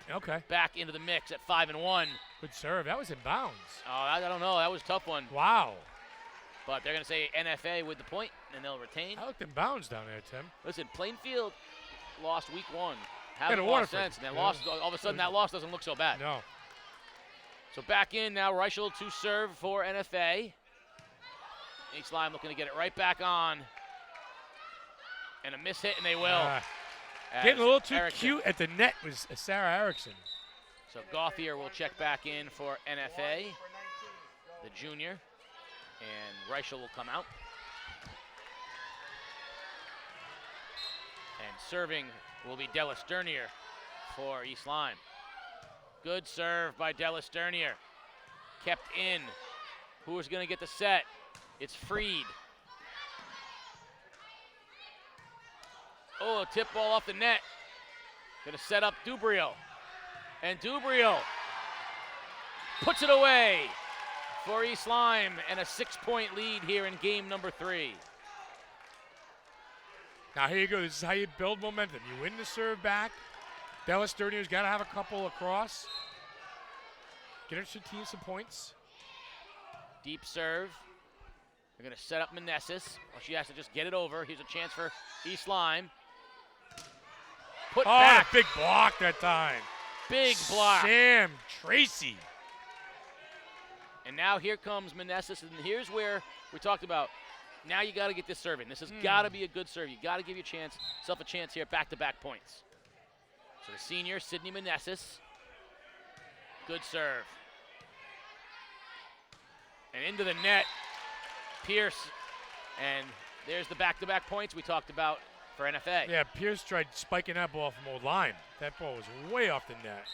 back into the mix at 5-1. Good serve. That was in bounds. Oh, I don't know. That was a tough one. Wow. But they're going to say NFA with the point, and they'll retain. I looked in bounds down there, Tim. Listen, Plainfield lost week 1. Yeah, Haven't to lost Waterford. since. And then lost. All of a sudden, that loss doesn't look so bad. No. So back in now, Reichel to serve for NFA. East Lyme looking to get it right back on. And a miss hit, and they will. Getting a little too Erickson. cute at the net was Sarah Erickson. So Gauthier will check back in for NFA, the junior. And Reichel will come out. And serving will be Dallas Dernier for East Lyme. Good serve by Dallas Dernier. Kept in. Who is going to get the set? It's Freed. Oh, a tip ball off the net. Going to set up Dubriel. And Dubriel puts it away for East Lyme, and a 6-point lead here in game number 3. Now here you go. This is how you build momentum. You win the serve back. Dallas Dernier's got to have a couple across. Get her team some points. Deep serve. They're going to set up Meneses. Well, she has to just get it over. Here's a chance for East Lyme. Put back. A big block that time. Big block. Sam Tracy. And now here comes Meneses, and here's where we talked about, now you got to get this serving. This has got to be a good serve. You got to give yourself a chance here, back-to-back points. So the senior, Sydney Meneses. Good serve. And into the net, Pierce. And there's the back-to-back points we talked about for NFA. Yeah, Pierce tried spiking that ball from Old Lyme. That ball was way off the net.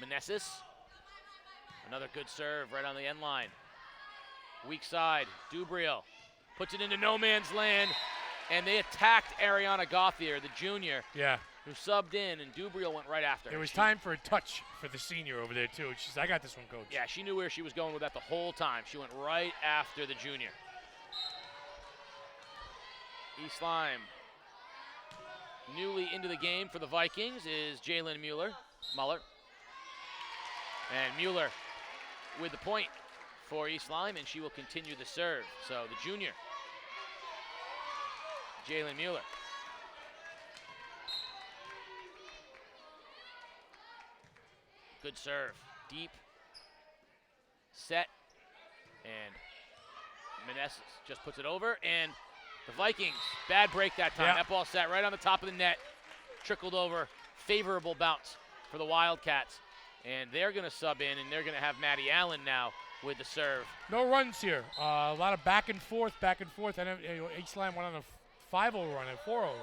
Meneses. Another good serve right on the end line. Weak side, Dubriel puts it into no man's land, and they attacked Ariana Gauthier, the junior, who subbed in, and Dubriel went right after her. It was time for a touch for the senior over there, too. She said, I got this one, coach. Yeah, she knew where she was going with that the whole time. She went right after the junior. East Lyme, newly into the game for the Vikings, is Jalen Mueller. And Mueller with the point for East Lyme, and she will continue the serve. So the junior, Jalen Mueller. Good serve, deep set, and Meneses just puts it over, and the Vikings, bad break that time. That ball sat right on the top of the net, trickled over, favorable bounce for the Wildcats. And they're going to sub in, and they're going to have Maddie Allen now with the serve. No runs here. A lot of back and forth. And East Lyme went on a 5-0 run, a 4-0 run.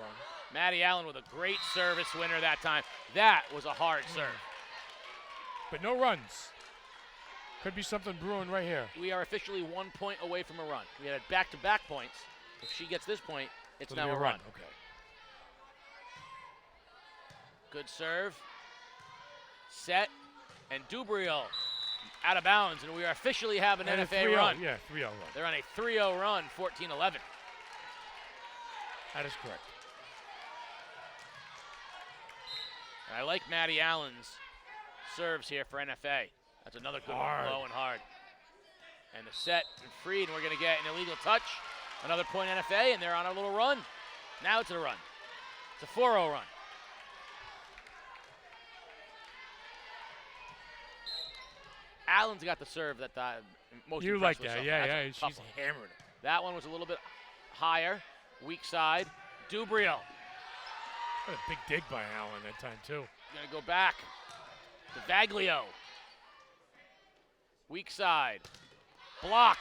Maddie Allen with a great service winner that time. That was a hard serve. But no runs. Could be something brewing right here. We are officially 1 point away from a run. We had back-to-back points. If she gets this point, it's now a run. Okay. Good serve. Set. And Dubriel out of bounds, and we officially have an NFA run. Yeah, 3-0 run. They're on a 3-0 run, 14-11. That is correct. And I like Maddie Allen's serves here for NFA. That's another good one, low and hard. And the set and freed, and we're going to get an illegal touch. Another point NFA, and they're on a little run. Now it's a run. It's a 4-0 run. Allen's got the serve that most you impressed like with. that, yeah. She's Tough one. hammered it. That one was a little bit higher, weak side. Dubriel. What a big dig by Allen that time, too. Gonna go back to Vaglio. Weak side. Block.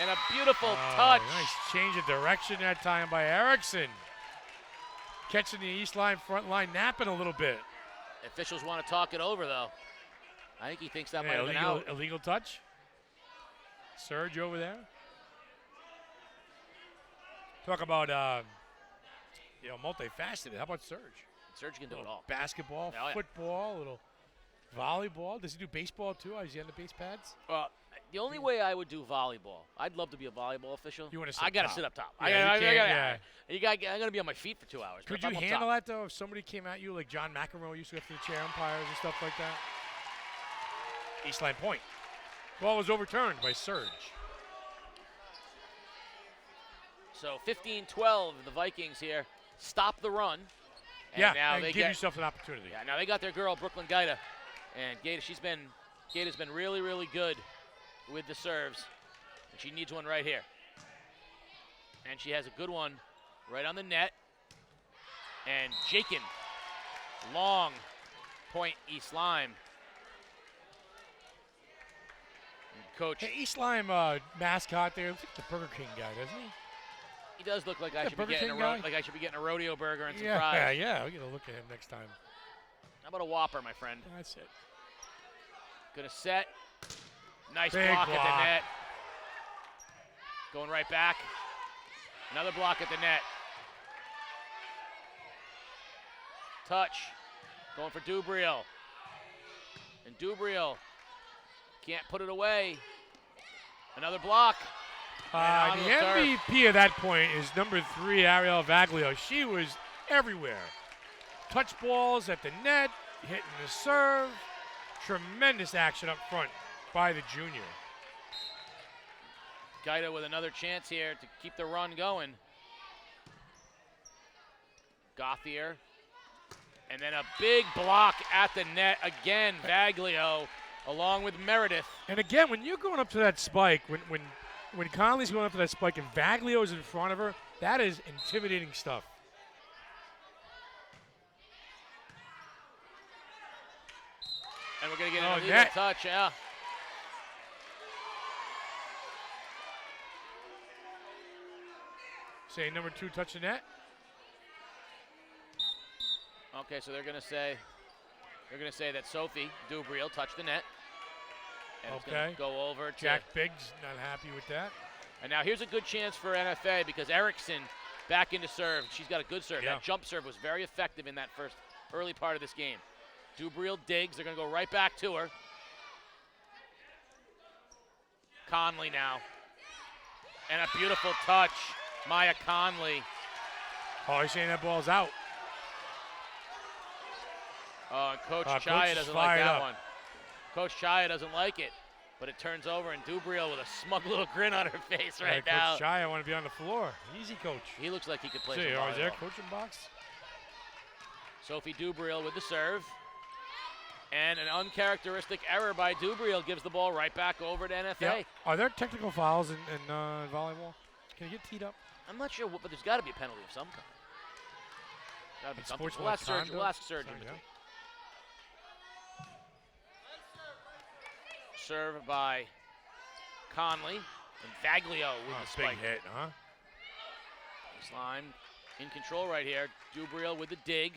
And a beautiful touch. Nice change of direction that time by Erickson. Catching the East Lyme front line, napping a little bit. Officials want to talk it over, though. I think he thinks that might have been out. Illegal touch. Surge over there. Talk about multifaceted. How about Surge? Surge can do it all. Basketball, football, a little volleyball. Does he do baseball too? Is he on the base pads? The only way I would do volleyball, I'd love to be a volleyball official. You want to sit I got to top. sit up top. Yeah, I'm going to be on my feet for 2 hours. Could you handle that, though, if somebody came at you like John McEnroe used to go to the chair umpires and stuff like that? East Lyme point. Ball was overturned by Surge. So 15-12, the Vikings here stop the run. And now and they give yourself an opportunity. Yeah, now they got their girl, Brooklyn Gaita. And Gaita's been really, really good with the serves. And she needs one right here. And she has a good one right on the net. And Jakin, long point East Lyme. And Coach. Hey, East Lyme mascot there, looks like the Burger King guy, doesn't he? He does look like I should be getting a rodeo burger and some fries. fries. We're gonna look at him next time. How about a Whopper, my friend? That's it. Gonna set. Nice Big block at the net. Going right back. Another block at the net. Touch. Going for Dubriel. And Dubriel can't put it away. Another block. The MVP of that point is number 3, Ariel Vaglio. She was everywhere. Touch balls at the net, hitting the serve. Tremendous action up front by the junior. Gaita with another chance here to keep the run going. Gauthier. And then a big block at the net again, Vaglio, along with Meredith. And again, when you're going up to that spike, when Conley's going up to that spike and Vaglio's in front of her, that is intimidating stuff. And we're going to get an illegal touch, yeah. Say number 2 touch the net. Okay, so they're going to say that Sophie Dubriel touched the net. And it's going to go over to Jack Biggs, not happy with that. And now here's a good chance for NFA because Erickson back into serve. She's got a good serve. Yeah. That jump serve was very effective in that first early part of this game. Dubriel digs. They're going to go right back to her. Conley now. And a beautiful touch. Maya Conley. Oh, he's saying that ball's out. Oh, and Coach Chaya doesn't like that one. Coach Chaya doesn't like it, but it turns over, and Dubriel with a smug little grin on her face right now. Coach Chaya want to be on the floor. Easy, Coach. He looks like he could play some volleyball. Is there a volleyball. coaching box? Sophie Dubriel with the serve. And an uncharacteristic error by Dubriel gives the ball right back over to NFA. Yep. Are there technical fouls in volleyball? Can you get teed up? I'm not sure, but there's got to be a penalty of some kind. Got to be something. Sportsmanlike We'll ask Serge in conduct? between. Serve by Conley. And Vaglio with the spike. Big hit, huh? East Lyme in control right here. Dubriel with the dig.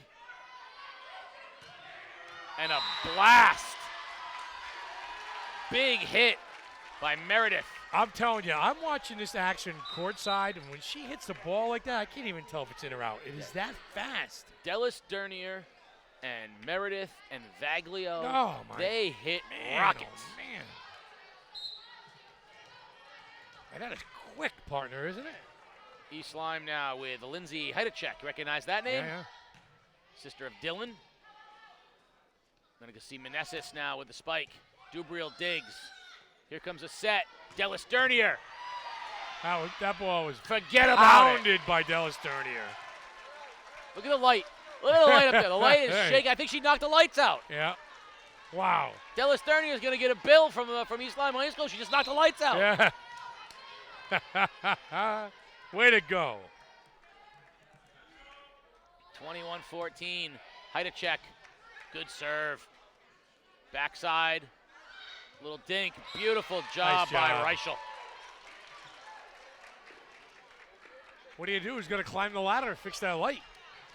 And a blast. Big hit by Meredith. I'm telling you, I'm watching this action courtside, and when she hits the ball like that, I can't even tell if it's in or out. It is that fast. Dallas Dernier and Meredith and Vaglio, Oh, my they hit man, rockets. Oh, man. And that is quick, partner, isn't it? East Lyme now with Lindsay Heidachek. You recognize that name? Yeah. Sister of Dylan. Then you can see Meneses now with the spike. Dubriel digs. Here comes a set. Dallas Dernier. That ball was Forget about pounded by Dallas Dernier. Look at the light. Look at the light up there. The light is Hey. shaking. I think she knocked the lights out. Yeah. Wow. Dallas Dernier is going to get a bill from East Lyme High School. She just knocked the lights out. Yeah. Way to go. 21-14. Heidachek. Good serve. Backside. Little dink. Beautiful job, Nice by job. Reichel. What do you do? He's going to climb the ladder and fix that light.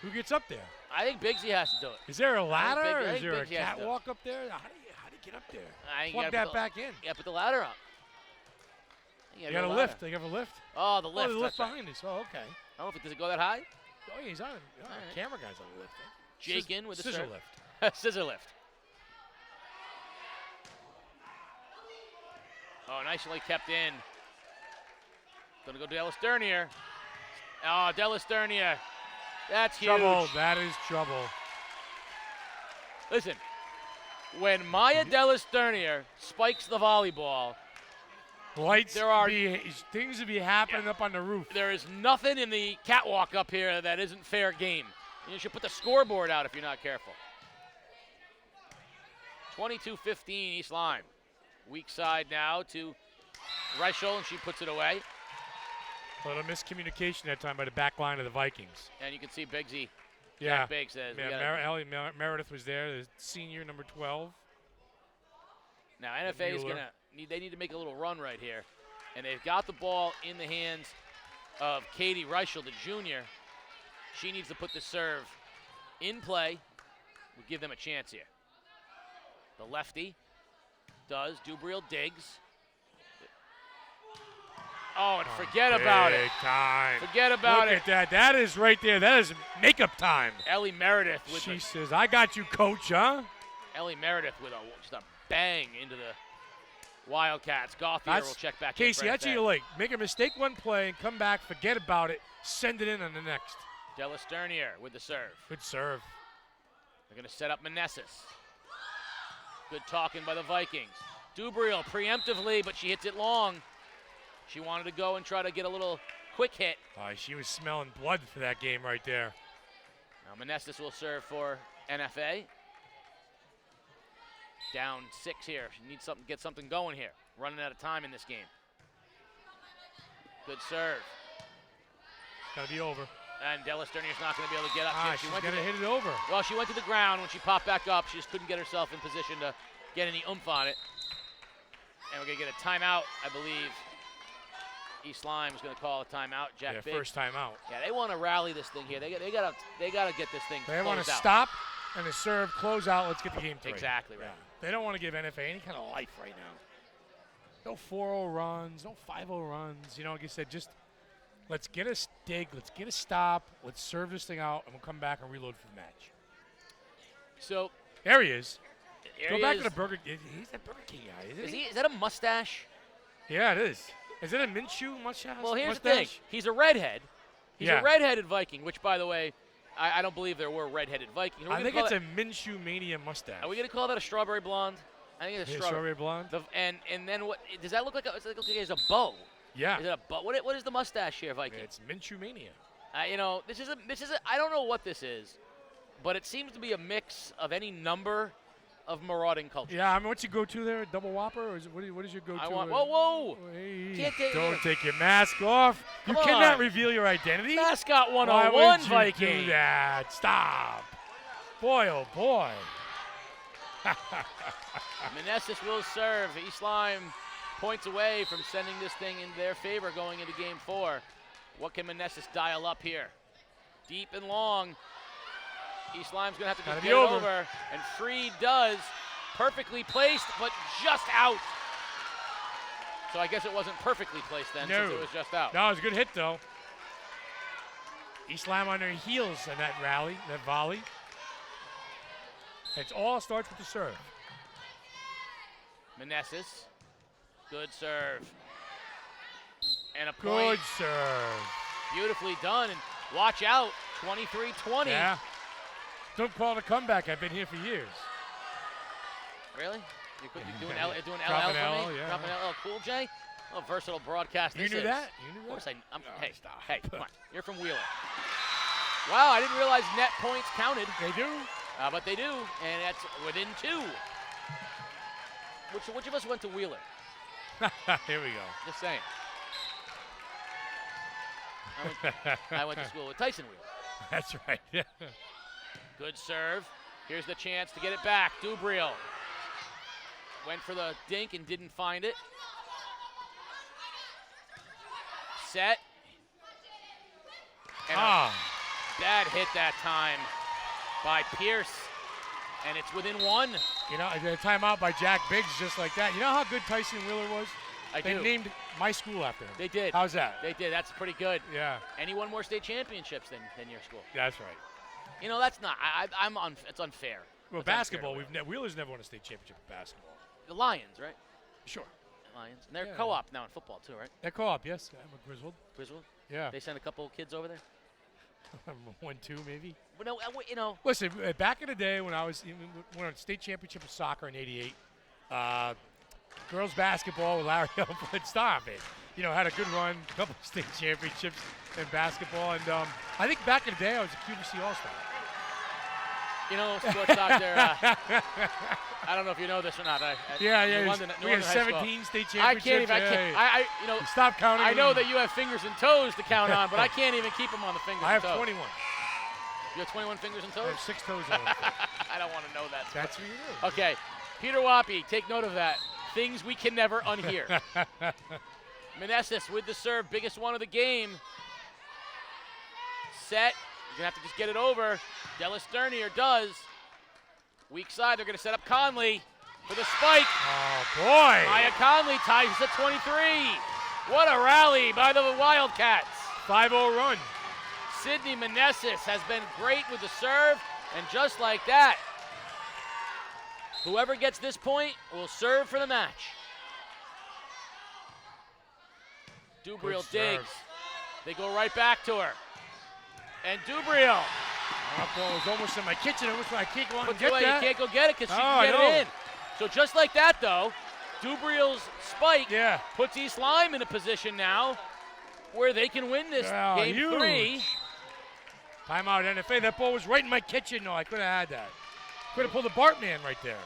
Who gets up there? I think Bigsy has to do it. Is there a ladder? I Or think is there a Bigsy has to do it. catwalk up there? How do you get up there? I think you Plug gotta that put back in. Yeah, put the ladder up. You got a lift. They have a lift. Oh, the lift. Oh, the lift that's right. behind us. Oh, okay. I don't know if does it go that high. Oh, yeah, he's on. Oh, right. Camera guy's on the lift. Jake in with the scissor serve. lift. Scissor lift. Oh, nicely kept in. Gonna go Dallas Dernier. Oh, Dallas Dernier. That's huge. Trouble. That is trouble. Listen, when Maya Dallas Dernier spikes the volleyball, Lights. There are- Things would be happening up on the roof. there is nothing in the catwalk up here that isn't fair game. You should put the scoreboard out if you're not careful. 22-15 East Lyme. Weak side now to Reichel, and she puts it away. A little miscommunication that time by the back line of the Vikings. And you can see Bigsy. Yeah. Jack Biggs says. we gotta- Ellie Meredith was there, the senior, number 12. Now NFA is Mueller. they need to make a little run right here, and they've got the ball in the hands of Katie Reichel, the junior. She needs to put the serve in play. We'll give them a chance here. The lefty does. Dubriel digs. Oh, and forget about it. Big time. Forget about Look it. at that. That is right there. That is makeup time. Ellie Meredith with She says, I got you, coach, huh? Ellie Meredith with just a bang into the Wildcats. Gauthier will check back in. Casey, that's what you like. Make a mistake one play and come back, forget about it, send it in on the next. Dallas Dernier with the serve. Good serve. They're going to set up Meneses. Good talking by the Vikings. Dubriel preemptively, but she hits it long. She wanted to go and try to get a little quick hit. She was smelling blood for that game right there. Now Meneses will serve for NFA. Down 6 here. She needs something, get something going here. Running out of time in this game. Good serve. Gotta be over. And Dallas Dernier's not going to be able to get up here. She's gonna hit it over. Well, she went to the ground when she popped back up. She just couldn't get herself in position to get any oomph on it. And we're going to get a timeout, I believe. East Lyme is going to call a timeout. Jack Biggs. First timeout. Yeah, they want to rally this thing here. They got to get this thing. They want to closed out. stop and a serve, close out. Let's get the game three. Exactly right. Yeah. They don't want to give NFA any kind of life right now. No 4-0 runs, no 5-0 runs. You know, like I said, just let's get a dig, let's get a stop, let's serve this thing out, and we'll come back and reload for the match. So there he is. there Go he back is. to the Burger King. He's that Burger King guy, isn't he? Is that a mustache? Yeah, it is. Is it a Minshew mustache? Well, here's the thing. He's a redhead. He's Yeah. a redheaded Viking, which, by the way, I don't believe there were redheaded Vikings. I think it's a Minshew Mania mustache. Are we going to call that a strawberry blonde? I think it's a Strawberry blonde? And then what? Does that look like? Does it look like there's a bow? Yeah. Is it a bow? What is the mustache here, Viking? It's Minshew Mania. You know, this is a. I don't know what this is, but it seems to be a mix of any number of marauding culture. Yeah, I mean, what's your go-to there? Double Whopper, or what is your go-to? I want. Whoa! Hey, Can't take don't it. take your mask off. Come You cannot on. reveal your identity. Mascot Why 101 would you Viking. do that? Stop. Boy, oh boy. Meneses will serve. East Lyme points away from sending this thing in their favor going into game 4. What can Meneses dial up here? Deep and long. East Lyme's going to have to just get it over. And Freed does. Perfectly placed, but just out. So I guess it wasn't perfectly placed then, since it was just out. No, it was a good hit, though. East Lyme on their heels in that rally, that volley. It all starts with the serve. Meneses. Good serve. And a point. Good serve. Beautifully done. And watch out, 23-20. Yeah. Don't call it a comeback. I've been here for years. Really? You're doing LL for Dropping me? L, yeah. Dropping LL Cool J? Oh, versatile broadcast. You this knew is. that? You knew Of that? course No, hey, stop. hey, come on. You're from Wheeler. Wow, I didn't realize net points counted. They do. But they do, and that's within 2. Which of us went to Wheeler? Here we go. Just saying. I went to school with Tyson Wheeler. That's right. Yeah. Good serve. Here's the chance to get it back. Dubriel went for the dink and didn't find it. Set. And a bad hit that time by Pierce. And it's within 1. You know, a timeout by Jack Biggs just like that. You know how good Tyson Wheeler was? They named my school after him. They did. How's that? They did. That's pretty good. Yeah. And he won more state championships than your school. That's right. You know, that's not. It's unfair. Well, It's basketball, unfair Wheeler's never won a state championship in basketball. the Lions, right? Sure. Lions. And they're Yeah. co-op now in football too, right? They're co-op, yes. I'm a Griswold. Griswold? Yeah. They send a couple kids over there? 1-2 maybe. But no, you know. Listen, back in the day when I won a state championship of soccer in '88, girls basketball with Larry Elford, stop it. You know, had a good run, a couple of state championships in basketball, and I think back in the day I was a QVC All-Star. You know, sports doctor. I don't know if you know this or not. We had 17 state championships. I can't even. You know. Stop counting. I know that you have fingers and toes to count on, but I can't even keep them on the fingers. I have and toes. 21. You have 21 fingers and toes? I have 6 toes on them. I don't want to know that. That's what you do. Okay, Peter Wappy, take note of that. Things we can never unhear. Meneses with the serve, biggest one of the game. Set. You're going to have to just get it over. Dallas Sternier does. Weak side, they're going to set up Conley for the spike. Oh, boy. Maya Conley ties us at 23. What a rally by the Wildcats. 5-0 run. Sydney Meneses has been great with the serve, and just like that, whoever gets this point will serve for the match. Dubriel digs. They go right back to her. And Dubriel. That ball was almost in my kitchen. I wish I can't go out and Puts get away. that. You can't go get it because she can get it in. So just like that, though, Dubriel's spike puts East Lyme in a position now where they can win this game huge. 3. Timeout NFA. That ball was right in my kitchen. No, I could have had that. Could have pulled the Bartman right there.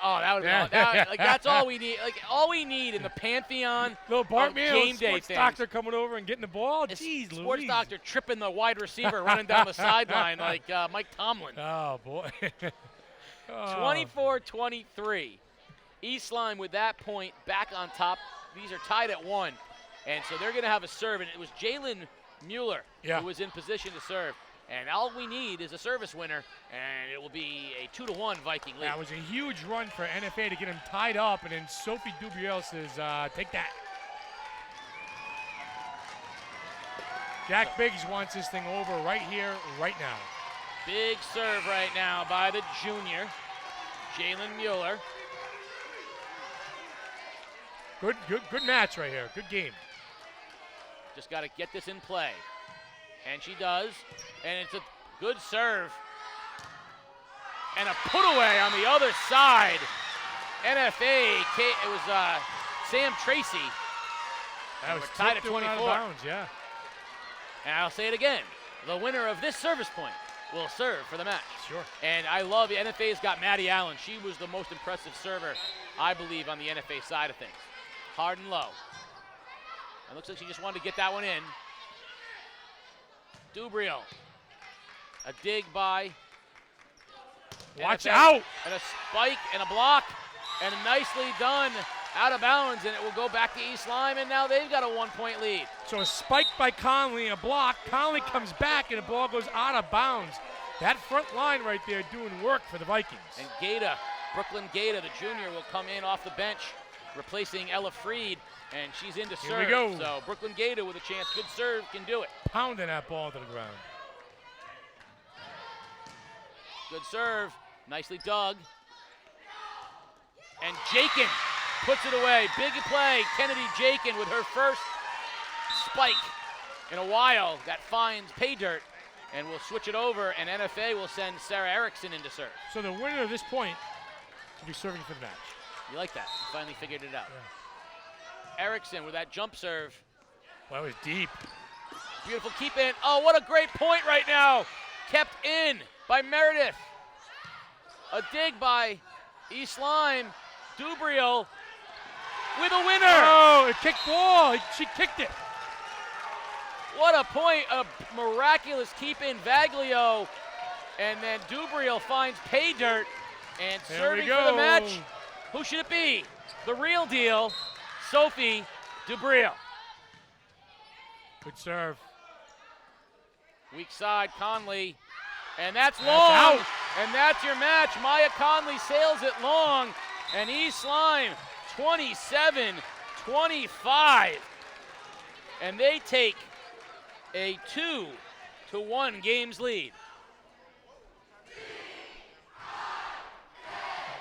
Oh, that would have been like that's all we need. Like all we need in the pantheon little Bartman, game day sports things. doctor coming over and getting the ball. It's Jeez, sports Louise. doctor tripping the wide receiver running down the sideline like Mike Tomlin. Oh, boy. 24-23. East Lyme with that point back on top. These are tied at 1. And so they're going to have a serve. And it was Jalen Mueller who was in position to serve. And all we need is a service winner, and it will be a 2-1 Viking lead. That was a huge run for NFA to get him tied up, and then Sophie Dubriel says, take that. Jack Biggs wants this thing over right here, right now. Big serve right now by the junior, Jalen Mueller. Good match right here. Good game. Just got to get this in play. And she does. And it's a good serve. And a put away on the other side. NFA, it was Sam Tracy. That was tied at 24. Out of bounds, yeah. And I'll say it again. The winner of this service point will serve for the match. Sure. And I love the NFA's got Maddie Allen. She was the most impressive server, I believe, on the NFA side of things. Hard and low. It looks like she just wanted to get that one in. Dubriel. A dig by Watch NFA, out! And a spike and a block. And nicely done. Out of bounds, and it will go back to East Lyme, and now they've got a 1-point lead. So a spike by Conley, a block. Conley comes back, and the ball goes out of bounds. That front line right there doing work for the Vikings. And Gata, Brooklyn Gata, the junior, will come in off the bench, replacing Ella Freed, and she's in to serve. Here we go. So Brooklyn Gata with a chance, good serve, can do it. Pounding that ball to the ground. Good serve, nicely dug. And Jakin puts it away. Big play. Kennedy Jakin with her first spike in a while. That finds pay dirt. And we'll switch it over, and NFA will send Sarah Erickson in to serve. So the winner of this point will be serving for the match. You like that? You finally figured it out. Yeah. Erickson with that jump serve. Well, that was deep. Beautiful keep in. Oh, what a great point right now. Kept in by Meredith. A dig by East Lyme. Dubriel with a winner. Oh, it kicked ball. She kicked it. What a point. A miraculous keep in Vaglio. And then Dubriel finds pay dirt. And serving for the match. Who should it be? The real deal, Sophie Dubriel. Good serve. Weak side, Conley. And that's long. Out. And that's your match. Maya Conley sails it long. And East Lyme 27-25. And they take a 2-1 games lead.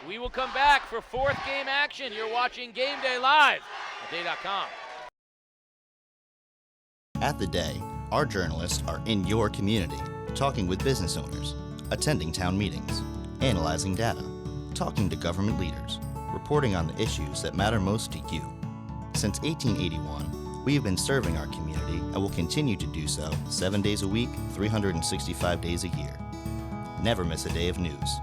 We will come back for fourth game action. You're watching Game Day live at day.com. At The Day, our journalists are in your community, talking with business owners, attending town meetings, analyzing data, talking to government leaders, reporting on the issues that matter most to you. Since 1881, we have been serving our community and will continue to do so 7 days a week, 365 days a year. Never miss a day of news.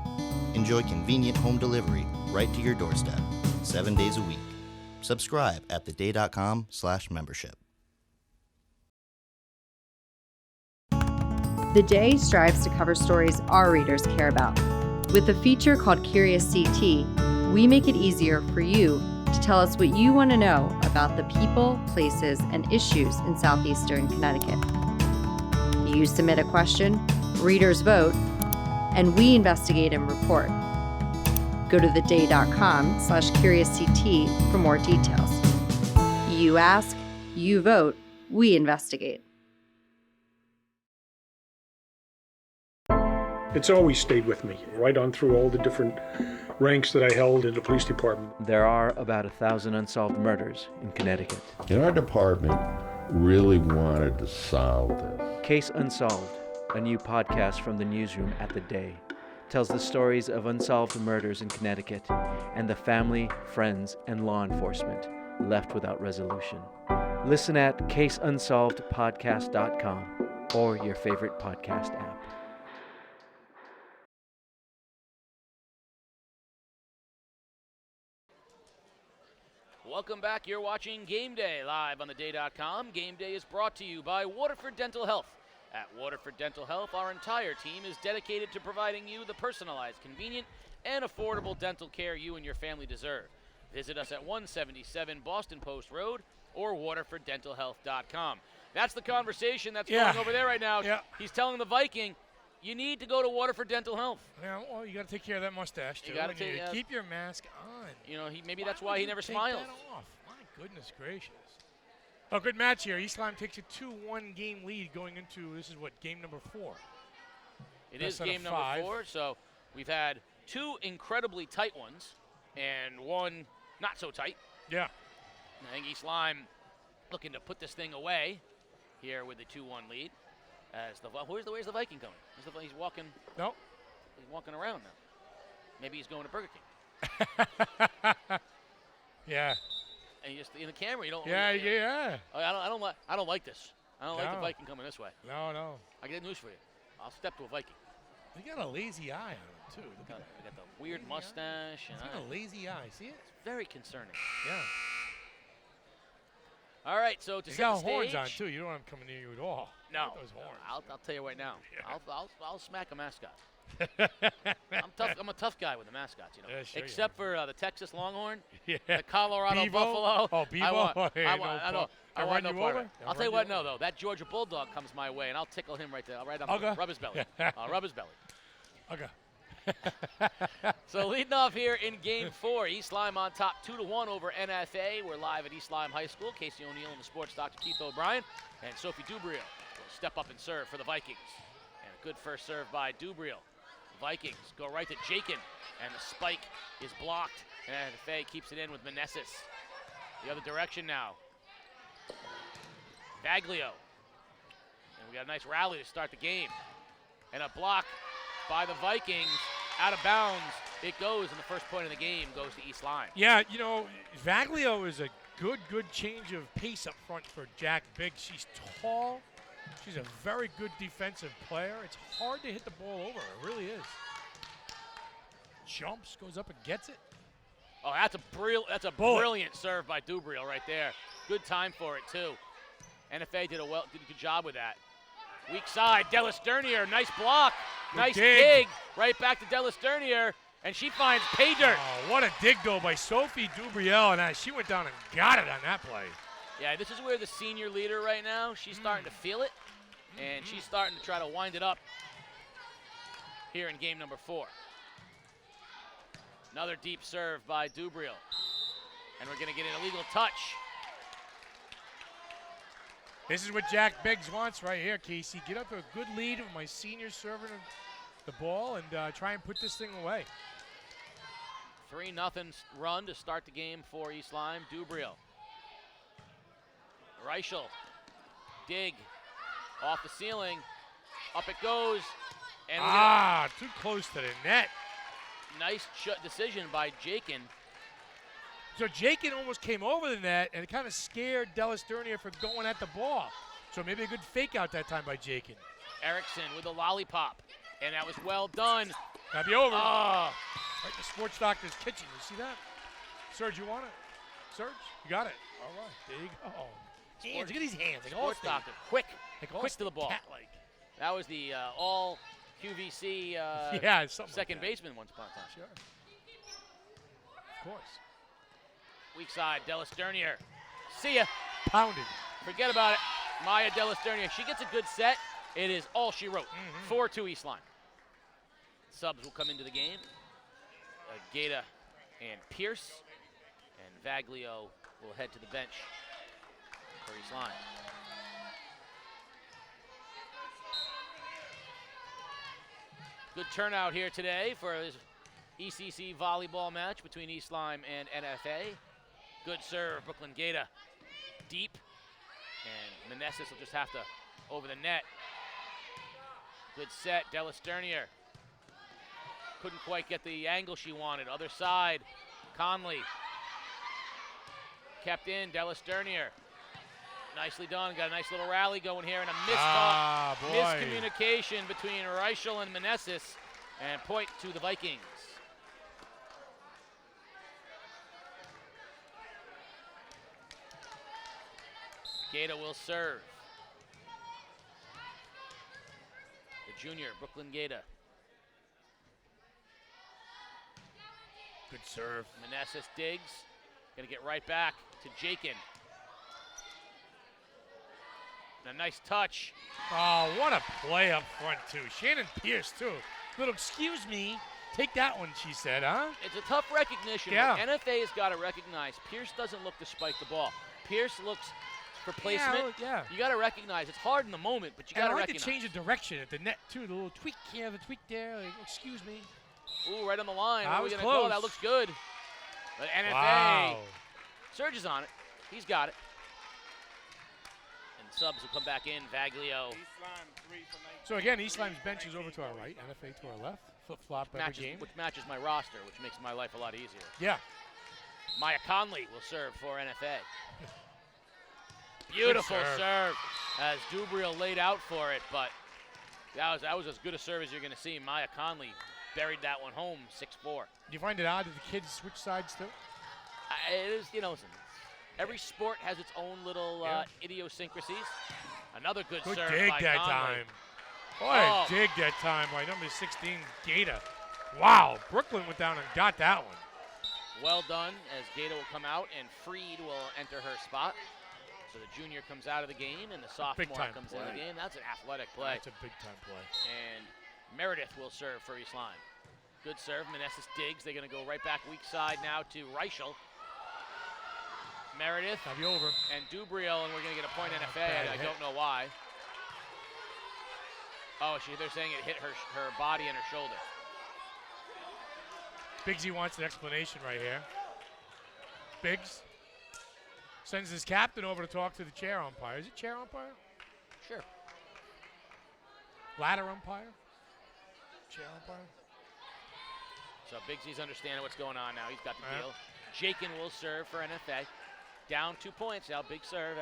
Enjoy convenient home delivery right to your doorstep, 7 days a week. Subscribe at theday.com/membership. The Day strives to cover stories our readers care about. With a feature called Curious CT, we make it easier for you to tell us what you want to know about the people, places, and issues in southeastern Connecticut. You submit a question, readers vote, and we investigate and report. Go to theday.com/CuriousCT for more details. You ask, you vote, we investigate. It's always stayed with me, right on through all the different ranks that I held in the police department. There are about 1,000 unsolved murders in Connecticut. And our department really wanted to solve this. Case Unsolved, a new podcast from the newsroom at The Day, tells the stories of unsolved murders in Connecticut and the family, friends, and law enforcement left without resolution. Listen at caseunsolvedpodcast.com or your favorite podcast app. Welcome back. You're watching Game Day live on theday.com. Game Day is brought to you by Waterford Dental Health. At Waterford Dental Health, our entire team is dedicated to providing you the personalized, convenient, and affordable dental care you and your family deserve. Visit us at 177 Boston Post Road or waterforddentalhealth.com. That's the conversation that's going over there right now. Yeah. He's telling the Viking, you need to go to Waterford Dental Health. Yeah, well, you got to take care of that mustache, too. You got to keep your mask on. You know, maybe that's why he never smiles. Take that off. My goodness gracious. Oh, good match here. East Lyme takes a 2-1 game lead going into, this is what, game number 4. It is game number 4, so we've had 2 incredibly tight ones and 1 not so tight. Yeah. And I think East Lyme looking to put this thing away here with the 2-1 lead. As where's the Viking coming? He's walking. Nope. He's walking around now. Maybe he's going to Burger King. Yeah. And you just in the camera, you don't. Yeah. I don't like this. I don't like the Viking coming this way. No. I got news for you. I'll step to a Viking. He got a lazy eye on him, too. He got the weird mustache. He's got a lazy eye. See it? It's very concerning. Yeah. All right, so to He's set got the stage. horns on, too. You don't want him coming near you at all. No. Those horns. I'll tell you right now. Yeah. I'll smack a mascot. I'm tough. I'm a tough guy with the mascots, you know. Yeah, sure Except for the Texas Longhorn, yeah. the Colorado Bevo? Buffalo. Oh, Bevo? I want Hey, I no want problem. I I'll want run no you part of over? it. I'll I'll tell you run what, you no, though. That Georgia Bulldog comes my way, and I'll tickle him right there. Right on Okay. rub his belly. I'll rub his belly. Okay. So leading off here in Game 4, East Lyme on top 2-1 over NFA. We're live at East Lyme High School. Casey O'Neill and the sports doctor Keith O'Brien. And Sophie Dubriel will step up and serve for the Vikings. And a good first serve by Dubriel. Vikings go right to Jakin, and the spike is blocked. And NFA keeps it in with Meneses. The other direction now. Baglio. And we got a nice rally to start the game. And a block by the Vikings. Out of bounds, it goes, and the first point of the game goes to East Lyme. Yeah, you know, Vaglio is a good change of pace up front for Jack Biggs. She's tall. She's a very good defensive player. It's hard to hit the ball over. It really is. Jumps, goes up and gets it. Oh, that's a brilliant serve by Dubriel right there. Good time for it, too. NFA did a good job with that. Weak side, Dellis Dernier, nice block. Nice dig. Right back to Dellis Dernier, and she finds pay dirt. Oh, what a dig, though, by Sophie Dubriel, and she went down and got it on that play. Yeah, this is where the senior leader right now, she's starting to feel it, and she's starting to try to wind it up here in game number 4. Another deep serve by Dubriel, and we're going to get an illegal touch. This is what Jack Biggs wants right here, Casey. Get up to a good lead with my senior serving the ball and try and put this thing away. 3-0 run to start the game for East Lyme. Dubriel. Reichel. Dig. Off the ceiling. Up it goes. And too close to the net. Nice decision by Jakin. So Jakin almost came over the net, and it kind of scared Dellis Dernier for going at the ball. So maybe a good fake out that time by Jakin. Erickson with a lollipop, and that was well done. Gotta be over. Oh. Right in the sports doctor's kitchen. You see that? Serge, you want it? Serge, you got it. All right, there you go. Hands, look at these hands. Like Sports doctor, quick to the ball. Cat-like. That was the all QVC second baseman once upon a time. Sure. Of course. Weak side, Dellis Dernier. See ya. Pounded. Forget about it. Maya Dellis Dernier. She gets a good set. It is all she wrote. 4-2 East Lyme. Subs will come into the game. Gaeta and Pierce. And Vaglio will head to the bench for East Lyme. Good turnout here today for this ECC volleyball match between East Lyme and NFA. Good serve, Brooklyn Gaeta. Deep. And Meneses will just have to over the net. Good set, Dellis Dernier. Couldn't quite get the angle she wanted. Other side, Conley. Kept in, Dellis Dernier. Nicely done, got a nice little rally going here and a miscommunication between Reichel and Meneses, and point to the Vikings. Gaeta will serve. The junior, Brooklyn Gaeta. Good serve. Meneses digs. Gonna get right back to Jakin. And a nice touch. Oh, what a play up front, too. Shannon Pierce, too. Little excuse me. Take that one, she said, huh? It's a tough recognition. Yeah. But NFA has got to recognize Pierce doesn't look to spike the ball. Pierce looks for placement. Yeah. You got to recognize it's hard in the moment, but you got to recognize. I like to change the direction at the net, too. The little tweak here, the tweak there. Like, excuse me. Ooh, right on the line. That was close. close. That looks good. But NFA. Wow. Surge is on it. He's got it. And subs will come back in. Vaglio. So again, East Lyme's bench is over to our right, NFA to our left. Flip-flop every game. Which matches my roster, which makes my life a lot easier. Yeah. Maya Conley will serve for NFA. Beautiful serve as Dubriel laid out for it, but That was as good a serve as you're going to see. Maya Conley buried that one home, 6-4. Do you find it odd that the kids switch sides too? It is, every sport has its own little idiosyncrasies. Another good serve dig by that Conley. time. Boy, dig that time by number 16, Gata. Wow, Brooklyn went down and got that one. Well done, as Gata will come out and Freed will enter her spot. So the junior comes out of the game and the sophomore comes in the game. That's an athletic play. That's a big-time play. And Meredith will serve for East Lyme. Good serve. Meneses digs. They're going to go right back weak side now to Reichel. Meredith over. And Dubriel, and we're going to get a point NFA. I don't know why. Oh, they're saying it hit her body and her shoulder. Biggsy wants an explanation right here. Biggs sends his captain over to talk to the chair umpire. Is it chair umpire? Sure. Ladder umpire? Chair umpire? So Biggsy's understanding what's going on now. He's got the deal. Jakin will serve for NFA. Down 2 points now. Big serve.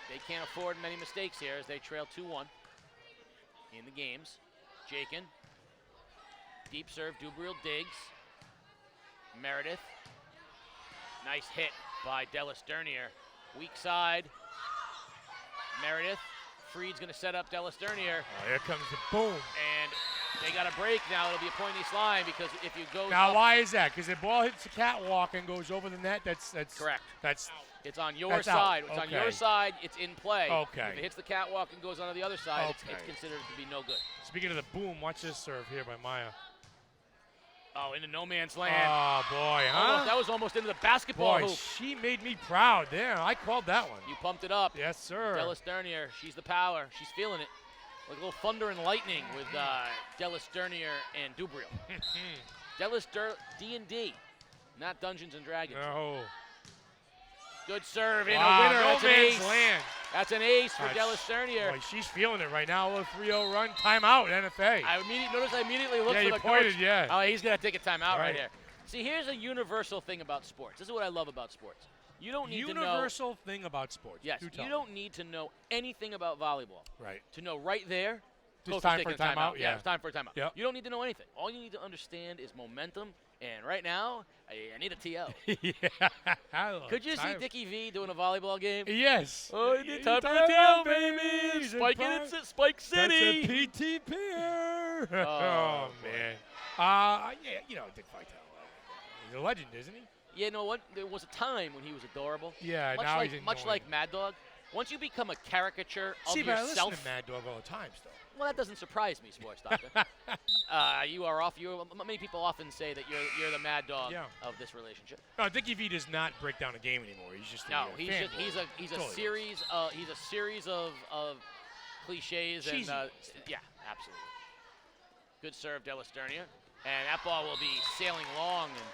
They can't afford many mistakes here as they trail 2-1 in the games. Jakin. Deep serve. Dubriel digs. Meredith. Nice hit by Dellis Dernier. Weak side. Meredith. Freed's going to set up Dellis Dernier. Oh, here comes the boom. And they got a break now. It'll be a point East Lyme because if you go now, up, why is that? Because the ball hits the catwalk and goes over the net. That's correct. It's on your side. Out. It's on your side. It's in play. Okay. If it hits the catwalk and goes on the other side, it's considered to be no good. Speaking of the boom, watch this serve here by Maya. Oh, into no man's land. Oh, boy, huh? That was almost into the basketball hoop. She made me proud there. I called that one. You pumped it up. Yes, sir. Dellis Dernier, she's the power. She's feeling it. Like a little thunder and lightning with Dellis Dernier and Dubriel. Dellis D&D, not Dungeons and Dragons. No. Good serve in wow, a winner. No That's an man's ace. land. That's an ace for Dellis Dernier. Boy, she's feeling it right now. A little 3-0 run. Timeout, NFA. I immediately looked for you the pointed, coach. Yeah. Oh, he's going to take a timeout right here. See, here's a universal thing about sports. This is what I love about sports. You don't need to know. Universal thing about sports. Yes, you don't need to know anything about volleyball. Right. To know right there. It's time for a timeout. Yeah, it's time for a timeout. Yep. You don't need to know anything. All you need to understand is momentum. And right now, I need a TO. Yeah. Could you see Dickie V doing a volleyball game? Yes. Oh, time for a TO, baby. Spike City. That's a PT pair. Oh, man. Dick Vitale. He's a legend, isn't he? Yeah, you know what? There was a time when he was adorable. Yeah, much now like, he's much like Mad Dog. Once you become a caricature of but I yourself. listen to Mad Dog all the time still. Well, that doesn't surprise me, Sports Doctor. You are off. Many people often say that you're the Mad Dog of this relationship. No, Dickie V does not break down a game anymore. He's just he's a series of cliches and yeah, absolutely. Good serve, Dellis Dernier, and that ball will be sailing long and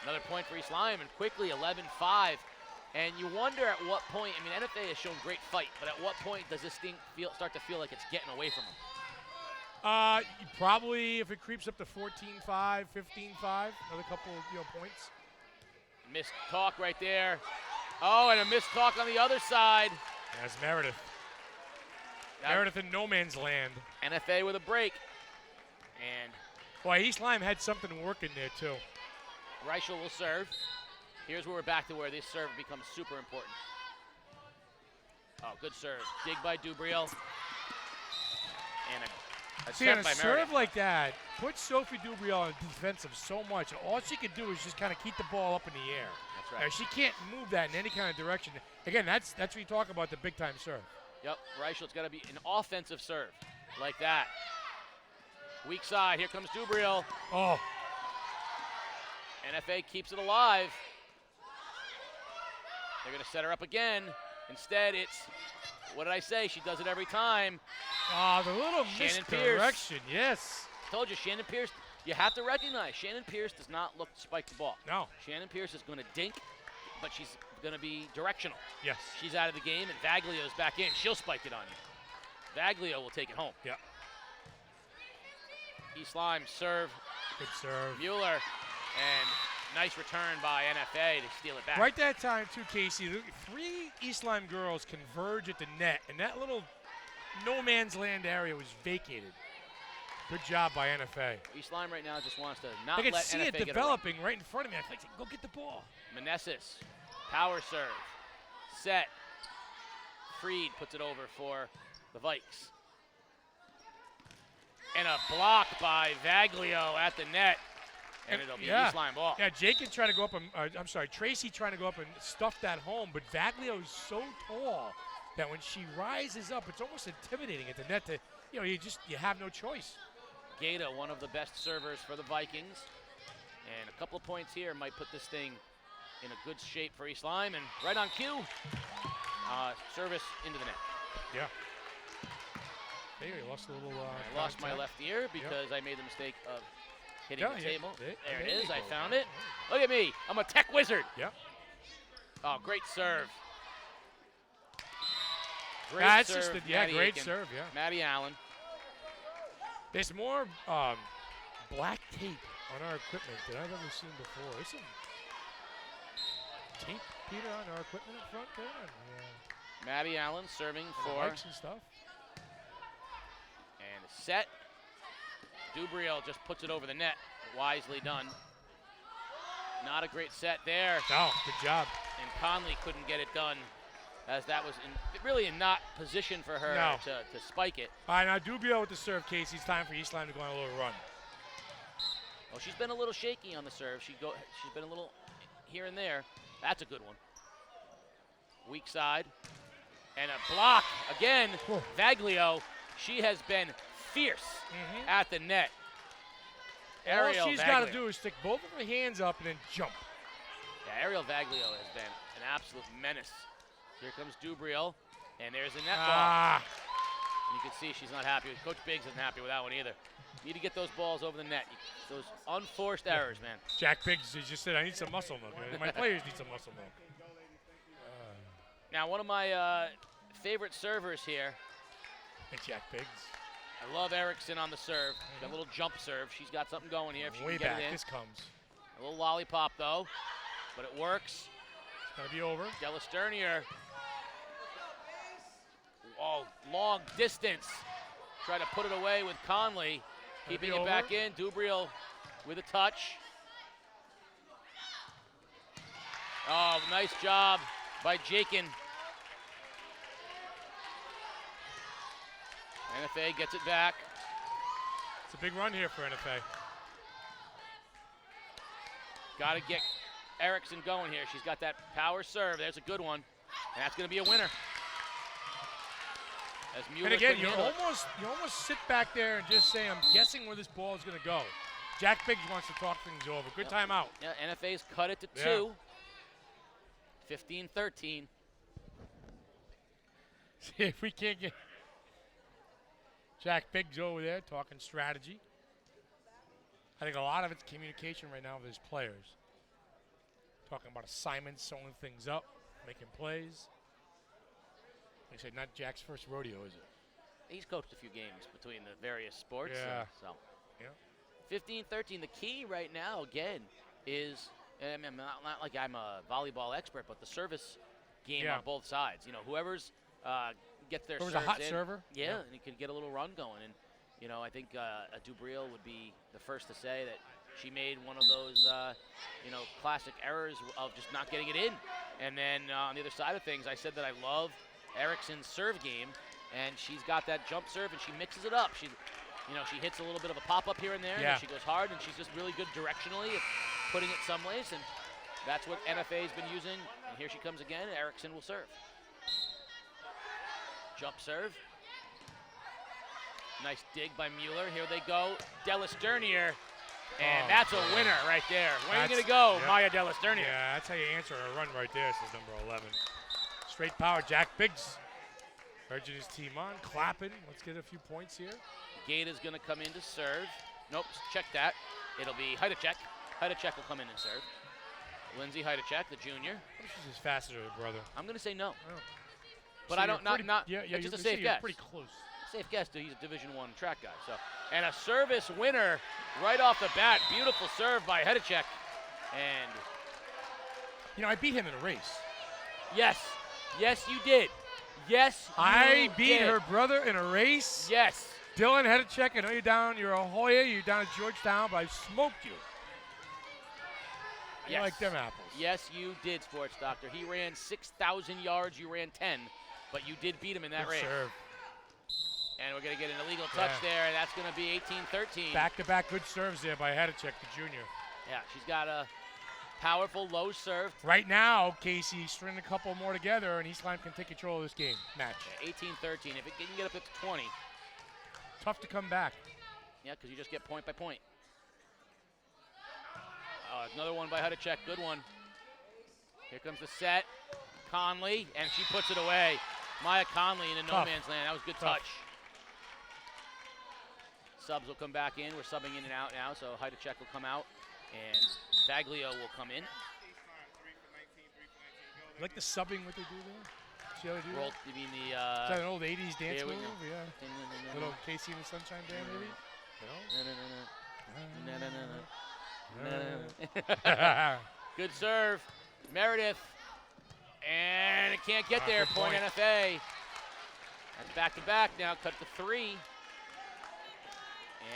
another point for East Lyme and quickly 11-5. And you wonder at what point, I mean, NFA has shown great fight, but at what point does this thing start to feel like it's getting away from them? Probably if it creeps up to 14-5, 15-5, another couple points. Missed talk right there. Oh, and a missed talk on the other side. That's Meredith. Meredith in no man's land. NFA with a break. And boy, East Lyme had something working there too. Reichel will serve. Here's where we're back to where this serve becomes super important. Oh, good serve. Dig by Dubriel. And a see, on a by serve Meredith. like that, put Sophie Dubriel on defensive so much. All she can do is just kind of keep the ball up in the air. That's right. She can't move that in any kind of direction. Again, that's what you talk about, the big-time serve. Yep, Reichel's got to be an offensive serve like that. Weak side, here comes Dubriel. Oh. NFA keeps it alive. They're going to set her up again. Instead, it's, what did I say? She does it every time. Oh, the little Shannon misdirection, Pierce. yes. I told you, Shannon Pierce, you have to recognize, Shannon Pierce does not look to spike the ball. No. Shannon Pierce is going to dink, but she's going to be directional. Yes. She's out of the game, and Vaglio's back in. She'll spike it on you. Vaglio will take it home. Yep. East Lyme serve. Good serve. Mueller, and nice return by NFA to steal it back. Right that time, too, Casey, 3 East Lyme girls converge at the net, and that little no man's land area was vacated. Good job by NFA. East Lyme right now just wants to not I let can see NFA it get developing right in front of me. I think, go get the ball. Meneses, power serve, set. Freed puts it over for the Vikes. And a block by Vaglio at the net. And it'll be East Lyme ball. Yeah, Jake can try to go up and, Tracy trying to go up and stuff that home, but Vaglio is so tall that when she rises up, it's almost intimidating at the net to, you have no choice. Gaeta, one of the best servers for the Vikings. And a couple of points here might put this thing in a good shape for East Lyme. And right on cue, service into the net. Yeah. There you lost a little. I lost my left ear because I made the mistake of hitting the table. There it is. I found it. Look at me. I'm a tech wizard. Yep. Oh, great serve. Great serve. serve, yeah. Maddie Allen. There's more black tape on our equipment than I've ever seen before. There's some tape, Peter, on our equipment up front there. Maddie Allen serving for mics and stuff. And set. Dubriel just puts it over the net. Wisely done. Not a great set there. No, good job. And Conley couldn't get it done, as that was really in not position for her to spike it. All right, now Dubriel with the serve, Casey. It's time for East Lyme to go on a little run. Well, she's been a little shaky on the serve. She's been a little here and there. That's a good one. Weak side. And a block again. Whoa. Vaglio. She has been fierce at the net. All she's got to do is stick both of her hands up and then jump. Yeah, Ariel Vaglio has been an absolute menace. Here comes Dubriel, and there's a net ball. And you can see she's not happy. Coach Biggs isn't happy with that one either. You need to get those balls over the net. Those unforced errors, man. Jack Biggs just said, I need some muscle milk. My players need some muscle milk. Now, one of my favorite servers here. Jack Biggs. I love Erickson on the serve. Got a little jump serve. She's got something going here. If she Way can get back, it in. this comes. A little lollipop, though, but it works. It's going to be over. Delasternier. Oh, long distance. Try to put it away with Conley. Keeping it back in. Dubriel with a touch. Oh, nice job by Jakin. NFA gets it back. It's a big run here for NFA. Got to get Erickson going here. She's got that power serve. There's a good one. And that's going to be a winner. As Mueller and again, you almost sit back there and just say, I'm guessing where this ball is going to go. Jack Biggs wants to talk things over. Good timeout. Yeah, NFA's cut it to 2. 15-13. See if we can't get Jack Biggs over there talking strategy. I think a lot of it's communication right now with his players. Talking about assignments, sewing things up, making plays. Like I said, not Jack's first rodeo, is it? He's coached a few games between the various sports. Yeah. So 15-13. The key right now, again, is, and I'm not like I'm a volleyball expert, but the service game on both sides. You know, whoever's gets their serves a hot in, server. and he could get a little run going. And you know, I think a Dubriel would be the first to say that she made one of those, classic errors of just not getting it in. And then on the other side of things, I said that I love Erickson's serve game, and she's got that jump serve, and she mixes it up. She hits a little bit of a pop-up here and there, and then she goes hard, and she's just really good directionally at putting it someplace, and that's what NFA's been using. And here she comes again. Erickson will serve. Jump serve. Nice dig by Mueller. Here they go. Delasternier. And that's a winner right there. Where are you going to go, Maya Delasternier? Yeah, that's how you answer a run right there, says number 11. Straight power, Jack Biggs. Urging his team on, clapping. Let's get a few points here. Gaeta's going to come in to serve. Nope, check that. It'll be Heidechek. Heidechek will come in and serve. Lindsay Heidechek, the junior. What if she's as fast as her brother? I'm going to say no. Oh. But So I don't, it's just a safe guess. Pretty close. Safe guess, he's a Division I track guy. So, and a service winner right off the bat. Beautiful serve by Heidechek. And I beat him in a race. Yes, you did. Yes, I beat did. her brother in a race. Yes. Dylan had to check. I know you're down. You're a Hoya. You're down at Georgetown, but I smoked you. You like them apples. Yes, you did, Sports Doctor. He ran 6,000 yards. You ran 10, but you did beat him in that Good race. serve. And we're going to get an illegal touch there, and that's going to be 18-13. Back-to-back good serves there by Hadachek, the junior. Yeah, she's got a powerful low serve. Right now, Casey, string a couple more together, and East Lyme can take control of this game match. Yeah, 18-13. If it can get up to 20. Tough to come back. Yeah, because you just get point by point. Another one by Hadachek. Good one. Here comes the set. Conley, and she puts it away. Maya Conley in a no-man's land. That was a good touch. Subs will come back in. We're subbing in and out now, so Hadachek will come out, and Baglio will come in. You like the subbing, what they do there? See how they do Roll, that? you mean the... Is that an old 80s dance move? No. Yeah. Little Casey and the Sunshine Band, maybe? No. Good serve. Meredith. And it can't get there. Point NFA. That's back-to-back now. Cut to 3.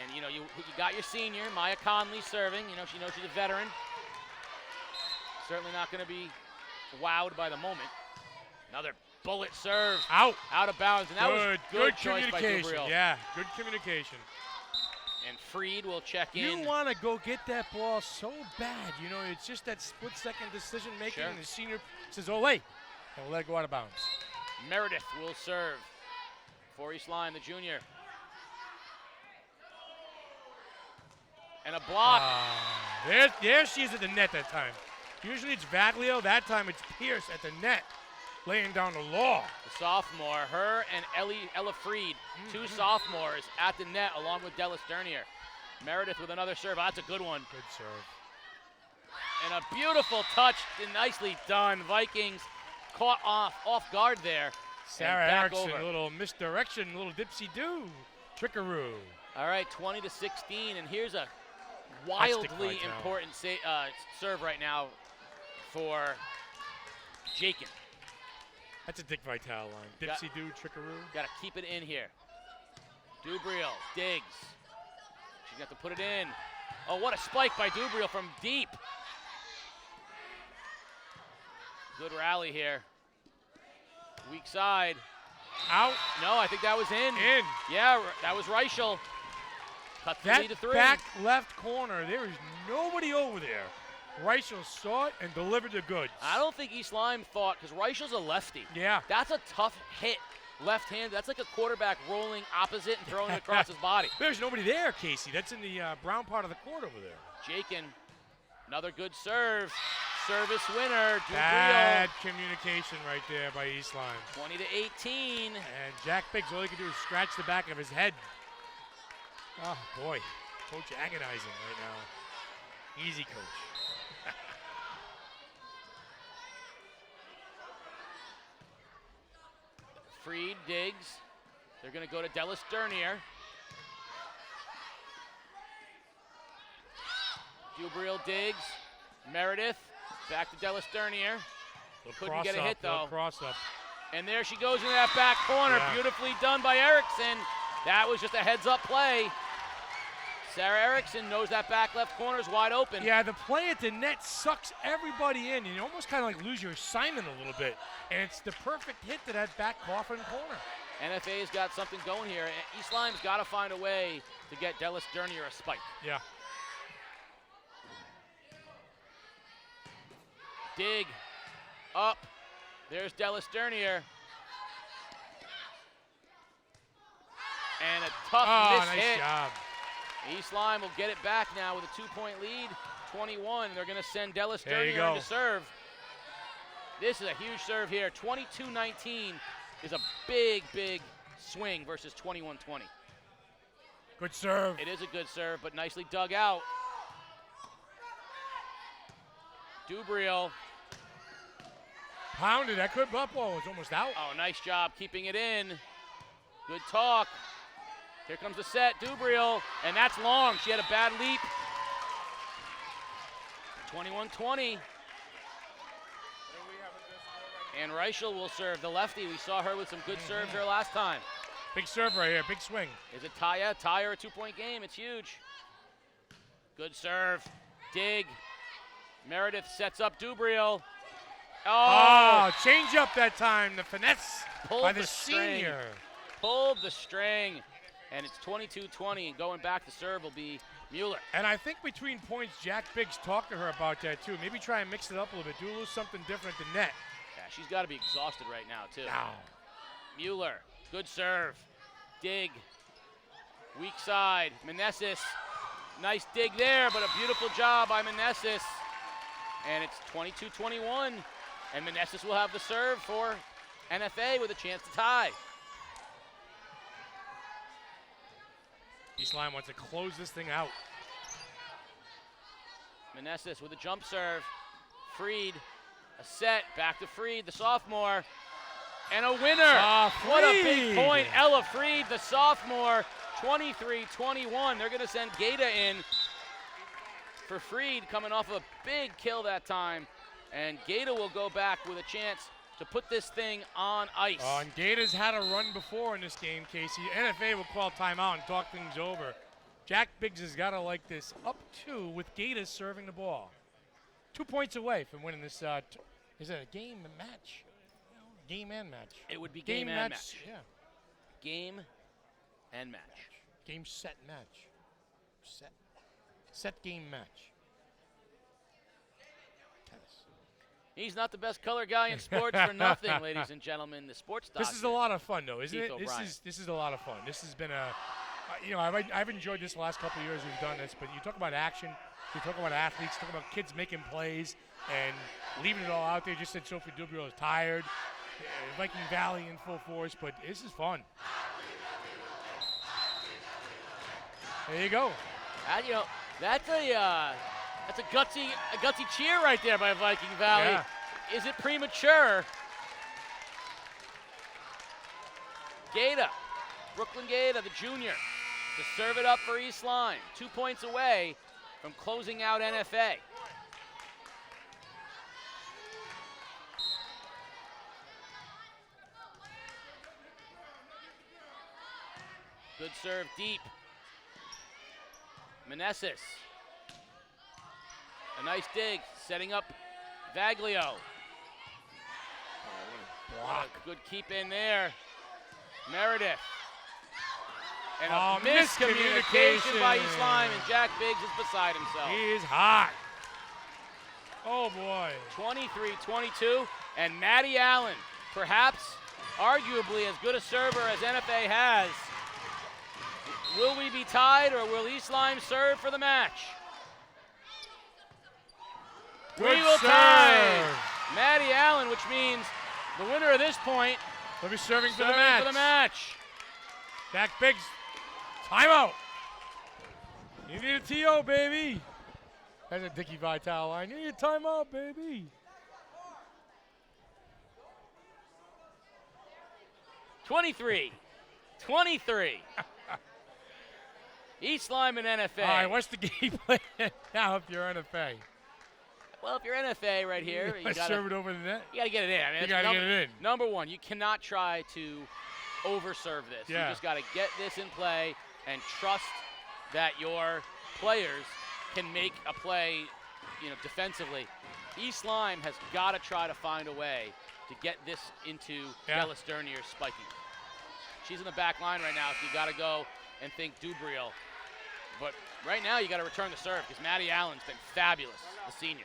And, you know, you got your senior, Maya Conley, serving. You know, she knows she's a veteran. Certainly not going to be wowed by the moment. Another bullet serve. Out of bounds. And that was good choice by communication. Dubriel. Yeah, good communication. And Freed will check in. You want to go get that ball so bad. You know, it's just that split-second decision-making. Sure. And the senior says, "Ole," and we'll let it go out of bounds. Meredith will serve for East Lyme, the junior. And a block. There she is at the net that time. Usually it's Vaglio. That time it's Pierce at the net, laying down the law. The sophomore, her and Ella Freed, two sophomores at the net along with Della Sternier. Meredith with another serve. That's a good one. Good serve. And a beautiful touch, and nicely done. Vikings caught off guard there. Sarah Erickson, a little misdirection, a little dipsy-do. Trickaroo. All right, 20-16, and here's a wildly important serve right now for Jakin. That's a Dick Vitale line. Dipsy-do, trickaroo. Got to keep it in here. Dubriel digs. She's got to put it in. Oh, what a spike by Dubriel from deep. Good rally here. Weak side. Out. No, I think that was in. In. Yeah, that was Reichel. Cut the lead to 3. Back left corner, there is nobody over there. Reichel saw it and delivered the goods. I don't think East Lyme thought, because Reichel's a lefty. Yeah. That's a tough hit. Left hand, that's like a quarterback rolling opposite and throwing it across his body. There's nobody there, Casey. That's in the brown part of the court over there. Jakin, another good serve. Service winner, Dubriel. Bad communication right there by East Lyme. 20-18. And Jack Biggs, all he can do is scratch the back of his head. Oh, boy. Coach agonizing right now. Easy, coach. Freed digs. They're going to go to Della Sternier. Dubriel digs. Meredith back to Della Sternier. Couldn't get a hit, though. Cross up. And there she goes into that back corner. Yeah. Beautifully done by Erickson. That was just a heads-up play. Sarah Erickson knows that back left corner is wide open. Yeah, the play at the net sucks everybody in. You almost kind of like lose your assignment a little bit. And it's the perfect hit to that back coffin corner. NFA's got something going here. East Lyme's got to find a way to get Della Sternier a spike. Yeah. Dig up. There's Della Sternier. And a tough miss nice hit. Job. East Lyme will get it back now with a 2-point lead, 21. They're going to send Della There you Sternier go. in to serve. This is a huge serve here. 22-19 is a big, big swing versus 21-20. Good serve. It is a good serve, but nicely dug out. Dubriel. Pounded. That good butt ball was almost out. Oh, nice job keeping it in. Good talk. Here comes the set, Dubriel, and that's long. She had a bad leap. 21-20. And Reichel will serve, the lefty. We saw her with some good serves here last time. Big serve right here, big swing. Is it tie or a 2-point game? It's huge. Good serve. Dig. Meredith sets up Dubriel. Oh, change up that time. The finesse by the string. senior. Pulled the string. And it's 22-20, and going back to serve will be Mueller. And I think between points, Jack Biggs talked to her about that too. Maybe try and mix it up a little bit, do a little something different than net. Yeah, she's got to be exhausted right now too. Ow. Mueller, good serve. Dig. Weak side. Meneses. Nice dig there, but a beautiful job by Meneses. And it's 22-21. And Meneses will have the serve for NFA with a chance to tie. East Lyme wants to close this thing out. Meneses with a jump serve. Freed. A set. Back to Freed, the sophomore. And a winner. What a big point. Ella Freed, the sophomore. 23-21. They're going to send Gata in for Freed, coming off a big kill that time. And Gata will go back with a chance to put this thing on ice. Oh, and Gata's had a run before in this game, Casey. NFA will call timeout and talk things over. Jack Biggs has got to like this up 2 with Gata serving the ball. 2 points away from winning this. Is it a game and match? Game and match. It would be game and match. Yeah. Game and match. Game, set, match. Set, game, match. He's not the best color guy in sports for nothing, ladies and gentlemen. The sports doctor. This is a lot of fun, though, isn't Keith it? O'Brien. This is a lot of fun. This has been a, I've enjoyed this the last couple of years we've done this. But you talk about action, you talk about athletes, talk about kids making plays and leaving it all out there. Just said Sophie Dubriel is tired. Viking Valley in full force, but this is fun. There you go. That's a gutsy cheer right there by Viking Valley. Yeah. Is it premature? Gata, Brooklyn Gata, the junior, to serve it up for East Lyme. 2 points away from closing out NFA. Good serve deep. Meneses. A nice dig, setting up Vaglio. Block. Good keep in there. Meredith. And a Oh, miscommunication by East Lyme, and Jack Biggs is beside himself. He is hot. Oh, boy. 23-22, and Maddie Allen, perhaps arguably as good a server as NFA has. Will we be tied, or will East Lyme serve for the match? Good we will serve. tie Maddie Allen, which means the winner of this point will be serving for the match. Jack Biggs, timeout. You need a TO, baby. That's a Dickie Vitale line. You need a timeout, baby. 23. East Lyme and NFA. All right, what's the game plan now if you're NFA? Well, if you're NFA right here, you gotta serve it over the net. You gotta get it in. I mean, you gotta get it in. Number one, you cannot try to overserve this. Yeah. You just gotta get this in play and trust that your players can make a play, defensively. East Lyme has got to try to find a way to get this into Bella Sternier spiking. She's in the back line right now, so you got to go and think Dubriel. But right now, you got to return the serve because Maddie Allen's been fabulous, the senior.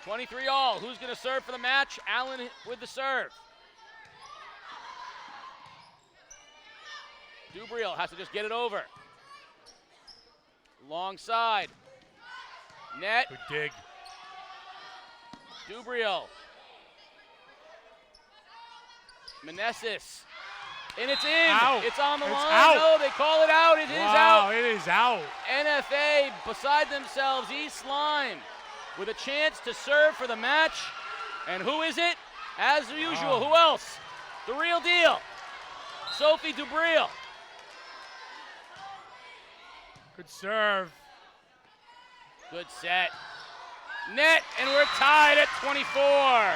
23 all. Who's going to serve for the match? Allen with the serve. Dubriel has to just get it over. Long side. Net. Good dig. Dubriel. Meneses. And it's in. Out. It's on the It's line. out. No, they call it out. It is out. Wow, it is out. NFA beside themselves. East Lyme with a chance to serve for the match. And who is it? As usual, who else? The real deal. Sophie Dubriel. Good serve. Good set. Net, and we're tied at 24.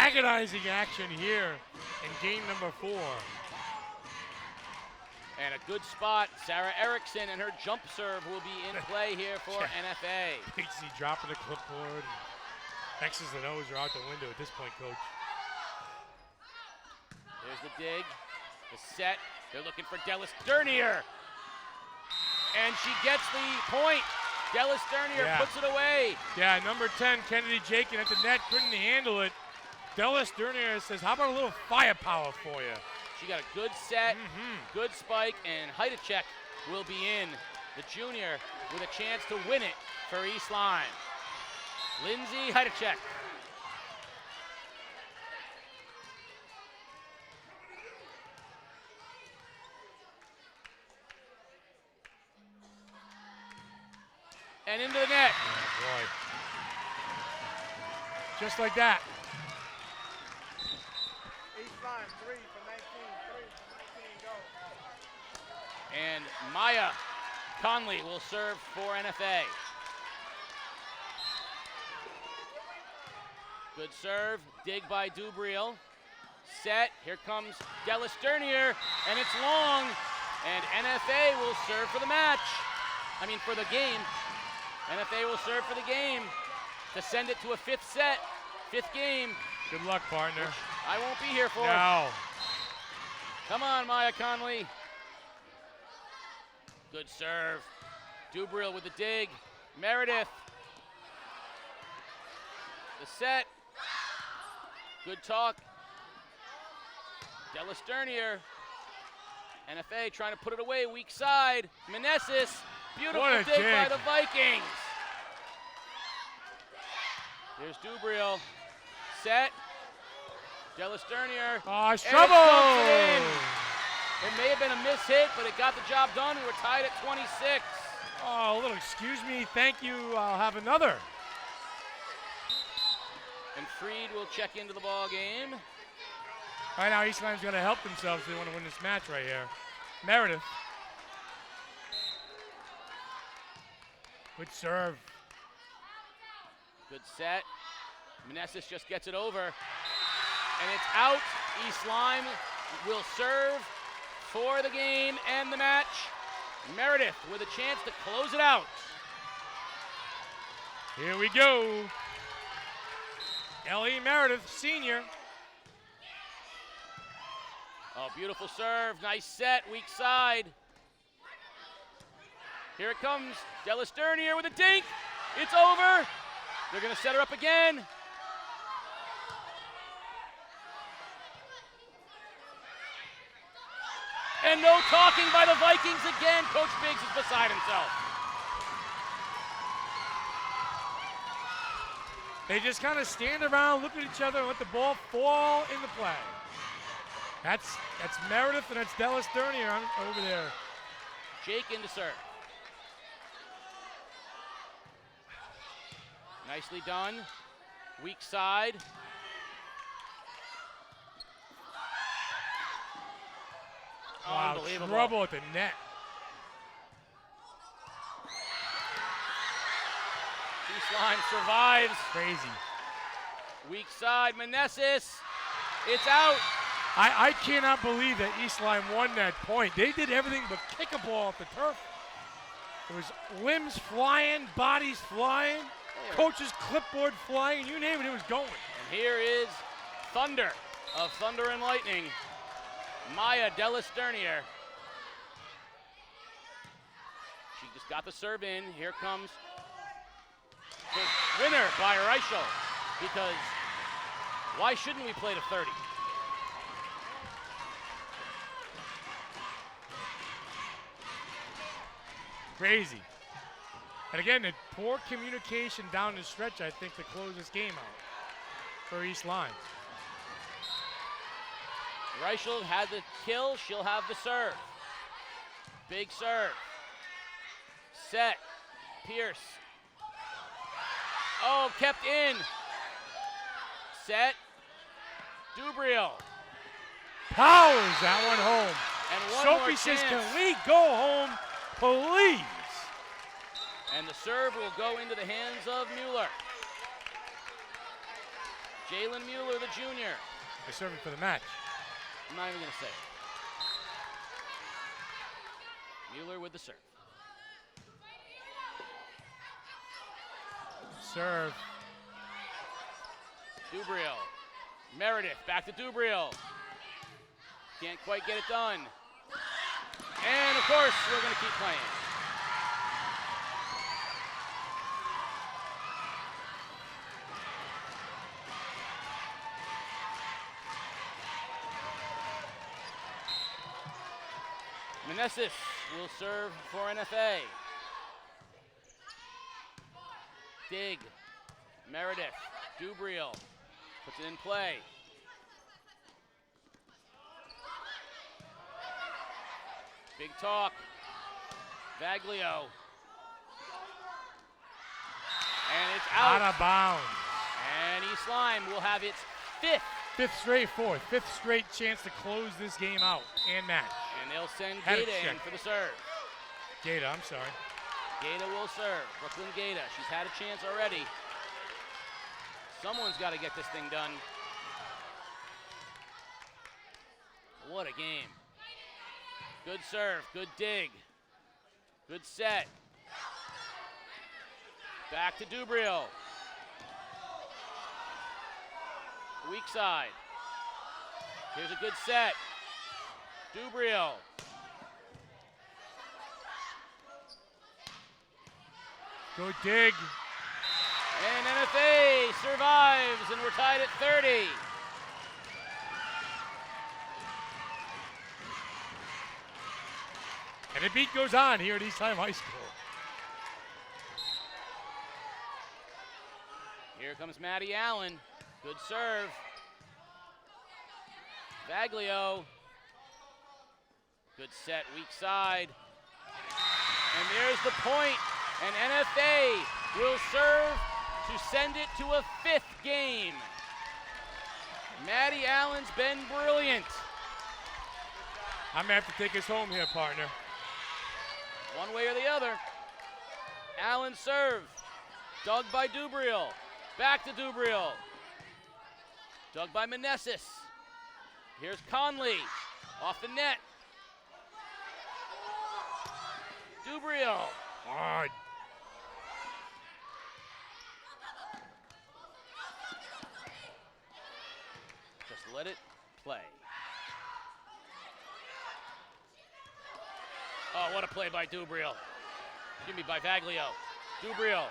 agonizing action here in game number 4. And a good spot. Sarah Erickson and her jump serve will be in play here for NFA. Casey dropping the clipboard. X's and O's are out the window at this point, Coach. There's the dig, the set. They're looking for Della Sternier. And she gets the point. Della Sternier puts it away. Yeah, number 10, Kennedy Jakin at the net, couldn't handle it. Della Sternier says, how about a little firepower for you? She got a good set, good spike, and Heidechek will be in, the junior, with a chance to win it for East Lyme. Lindsay Heidechek. And into the net. Oh, boy. Just like that. East Lyme, 3 for 19, 3 for 19, go. And Maya Conley will serve for NFA. Good serve, dig by Dubriel. Set, here comes Della Sternier, and it's long. And NFA will serve for the match. I mean, for the game. NFA will serve for the game to send it to a 5th set, 5th game. Good luck, partner. I won't be here for. No. Come on, Maya Conley. Good serve. Dubriel with the dig. Meredith. The set. Good talk. Della Sternier. NFA trying to put it away, weak side. Meneses. Beautiful dig by the Vikings. Here's Dubriel. Set. Della Sternier. Oh, it's trouble! It may have been a miss hit, but it got the job done. We were tied at 26. Oh, a little excuse me, thank you, I'll have another. And Freed will check into the ball game. Right now, East Lyme's going to help themselves if they want to win this match right here. Meredith. Good serve. Good set. Meneses just gets it over. And it's out. East Lyme will serve for the game and the match. Meredith with a chance to close it out. Here we go. Ellie Meredith, senior. Oh, beautiful serve. Nice set. Weak side. Here it comes. Della Sternier with a dink. It's over. They're going to set her up again. And no talking by the Vikings again. Coach Biggs is beside himself. They just kind of stand around, look at each other, and let the ball fall into play. That's Meredith, and that's Della Sternier over there. Jake in to serve. Nicely done. Weak side. Wow, unbelievable. Trouble at the net. East Lyme survives. Crazy. Weak side, Meneses. It's out. I cannot believe that East Lyme won that point. They did everything but kick a ball off the turf. It was limbs flying, bodies flying, coach's clipboard flying, you name it, it was going. And here is Thunder of Thunder and Lightning. Maya Della Sternier. She just got the serve in. Here comes the winner by Reichel. Because why shouldn't we play to 30? Crazy. And again, the poor communication down the stretch, I think, to close this game out for East Lyme. Reichel had the kill, she'll have the serve. Big serve. Set. Pierce. Oh, kept in. Set. Dubriel. Powers that one home. And one Sophie more says, chance. can we go home, please? And the serve will go into the hands of Mueller. Jalen Mueller, the junior. They're serving for the match. I'm not even going to say it. Mueller with the serve. Serve. Dubriel. Meredith, back to Dubriel. Can't quite get it done. And of course, we're going to keep playing. Meneses will serve for NFA. Dig. Meredith. Dubriel puts it in play. Big talk. Vaglio. And it's out. Out of bounds. And East Lyme will have its fifth straight chance to close this game out and match. And they'll send Had it Gata in checked. for the serve. Gata, I'm sorry. Gata will serve. Brooklyn Gata. She's had a chance already. Someone's got to get this thing done. What a game. Good serve, good dig. Good set. Back to Dubriel. Weak side. Here's a good set. Dubriel. Good dig. And NFA survives, and we're tied at 30. And the beat goes on here at East Lyme High School. Here comes Maddie Allen. Good serve. Vaglio. Good set, weak side. And there's the point. And NFA will serve to send it to a fifth game. Maddie Allen's been brilliant. I'm going to have to take us home here, partner. One way or the other. Allen serve. Dug by Dubriel. Back to Dubriel. Dug by Meneses. Here's Conley. Off the net. Dubriel. Hard. Just let it play. Oh, what a play by Dubriel. Give me by Vaglio. Dubriel.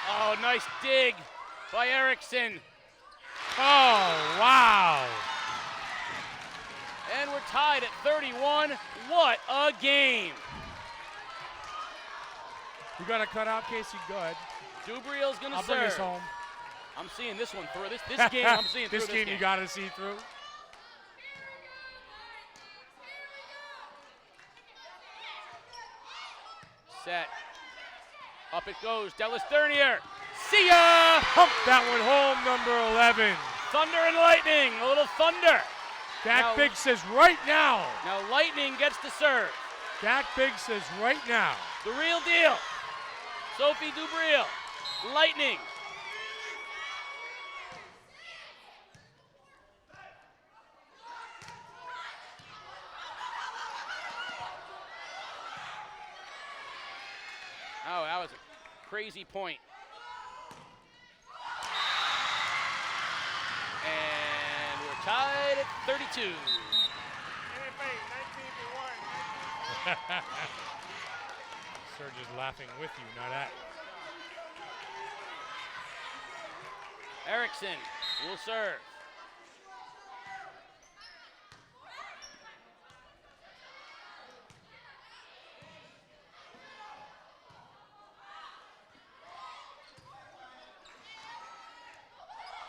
Oh, nice dig by Erickson. Oh, wow. And we're tied at 31. What a game. You got to cut out, Casey. Go ahead. Dubriel's going to I'll serve. bring us home. I'm seeing this one through. This game, I'm seeing through this game. You got to see through. Set. Up it goes. Dallas Dernier. See ya! Pump that one home, number 11. Thunder and lightning. A little thunder. Dak Biggs says right now. Now lightning gets to serve. Dak Biggs says right now. The real deal. Sophie Dubriel. Lightning. Oh, that was a crazy point. And we're tied at 32. NFA, 19 for 1. Serge is laughing with you, not at. Erickson will serve.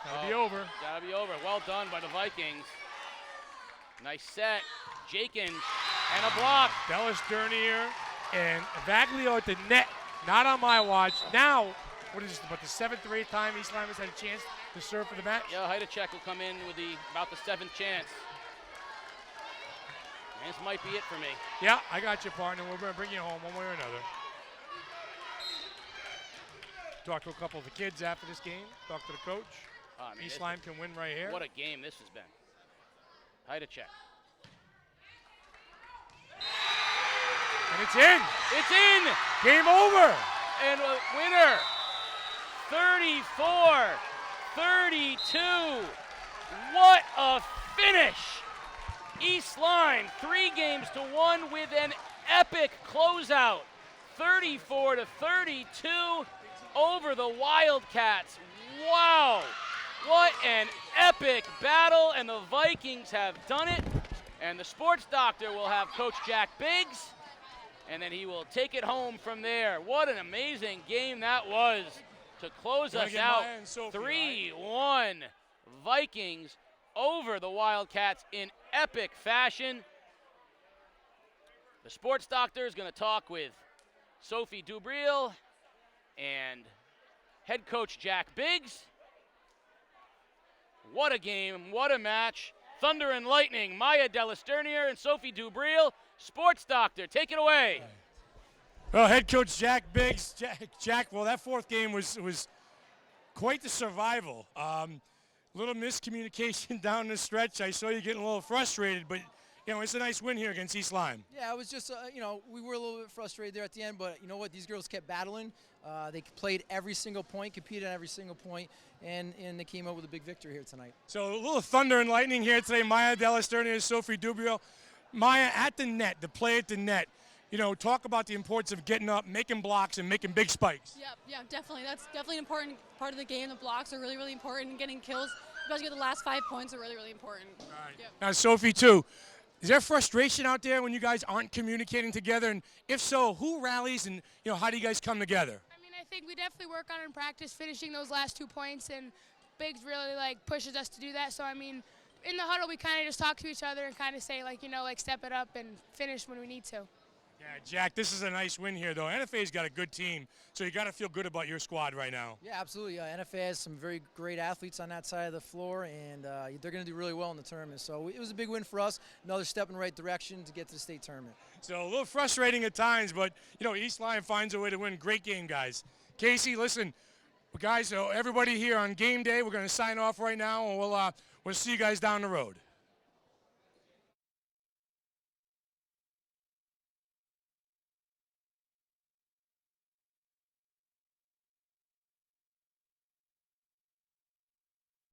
Gotta be over. Gotta be over. Well done by the Vikings. Nice set. Jakin and a block. Dallas Dernier and Vaglio at the net. Not on my watch. Now, what is this, about the 7th or 8th time East Lyme has had a chance to serve for the match? Yeah, Heidechek will come in with about the 7th chance. And this might be it for me. Yeah, I got you, partner. We're going to bring you home one way or another. Talk to a couple of the kids after this game. Talk to the coach. I mean, East Lyme can win right here. What a game this has been. Height check. And it's in. It's in. Game over. And a winner, 34-32. What a finish. East Lyme, 3-1 with an epic closeout. 34-32 over the Wildcats. Wow. What an epic battle, and the Vikings have done it. And the sports doctor will have Coach Jack Biggs, and then he will take it home from there. What an amazing game that was to close us out. 3-1 Vikings over the Wildcats in epic fashion. The sports doctor is going to talk with Sophie Dubril and head coach Jack Biggs. What a game, what a match. Thunder and Lightning, Maya Delasternier and Sophie Dubril. Sports doctor, take it away. Well, head coach Jack Biggs. Jack, well, that fourth game was quite the survival. Little miscommunication down the stretch. I saw you getting a little frustrated, but you know, it's a nice win here against East Lyme. Yeah, it was just, we were a little bit frustrated there at the end, but you know what? These girls kept battling. They played every single point, competed on every single point, and they came up with a big victory here tonight. So a little thunder and lightning here today. Maya Delasternier and Sophie Dubril. Maya at the net, the play at the net. You know, talk about the importance of getting up, making blocks, and making big spikes. Yeah, definitely. That's definitely an important part of the game. The blocks are really, really important. Getting kills, especially the last 5 points, are really, really important. All right. Yep. Now, Sophie, too. Is there frustration out there when you guys aren't communicating together? And if so, who rallies and, you know, how do you guys come together? I mean, I think we definitely work on it in practice, finishing those last 2 points, and Biggs really, pushes us to do that. So, I mean, in the huddle, we kind of just talk to each other and kind of say, step it up and finish when we need to. Yeah, Jack, this is a nice win here, though. NFA's got a good team, so you got to feel good about your squad right now. Yeah, absolutely. NFA has some very great athletes on that side of the floor, and they're going to do really well in the tournament. So it was a big win for us, another step in the right direction to get to the state tournament. So a little frustrating at times, but, you know, East Lyme finds a way to win. Great game, guys. Casey, listen, guys, everybody here on game day, we're going to sign off right now, and we'll see you guys down the road.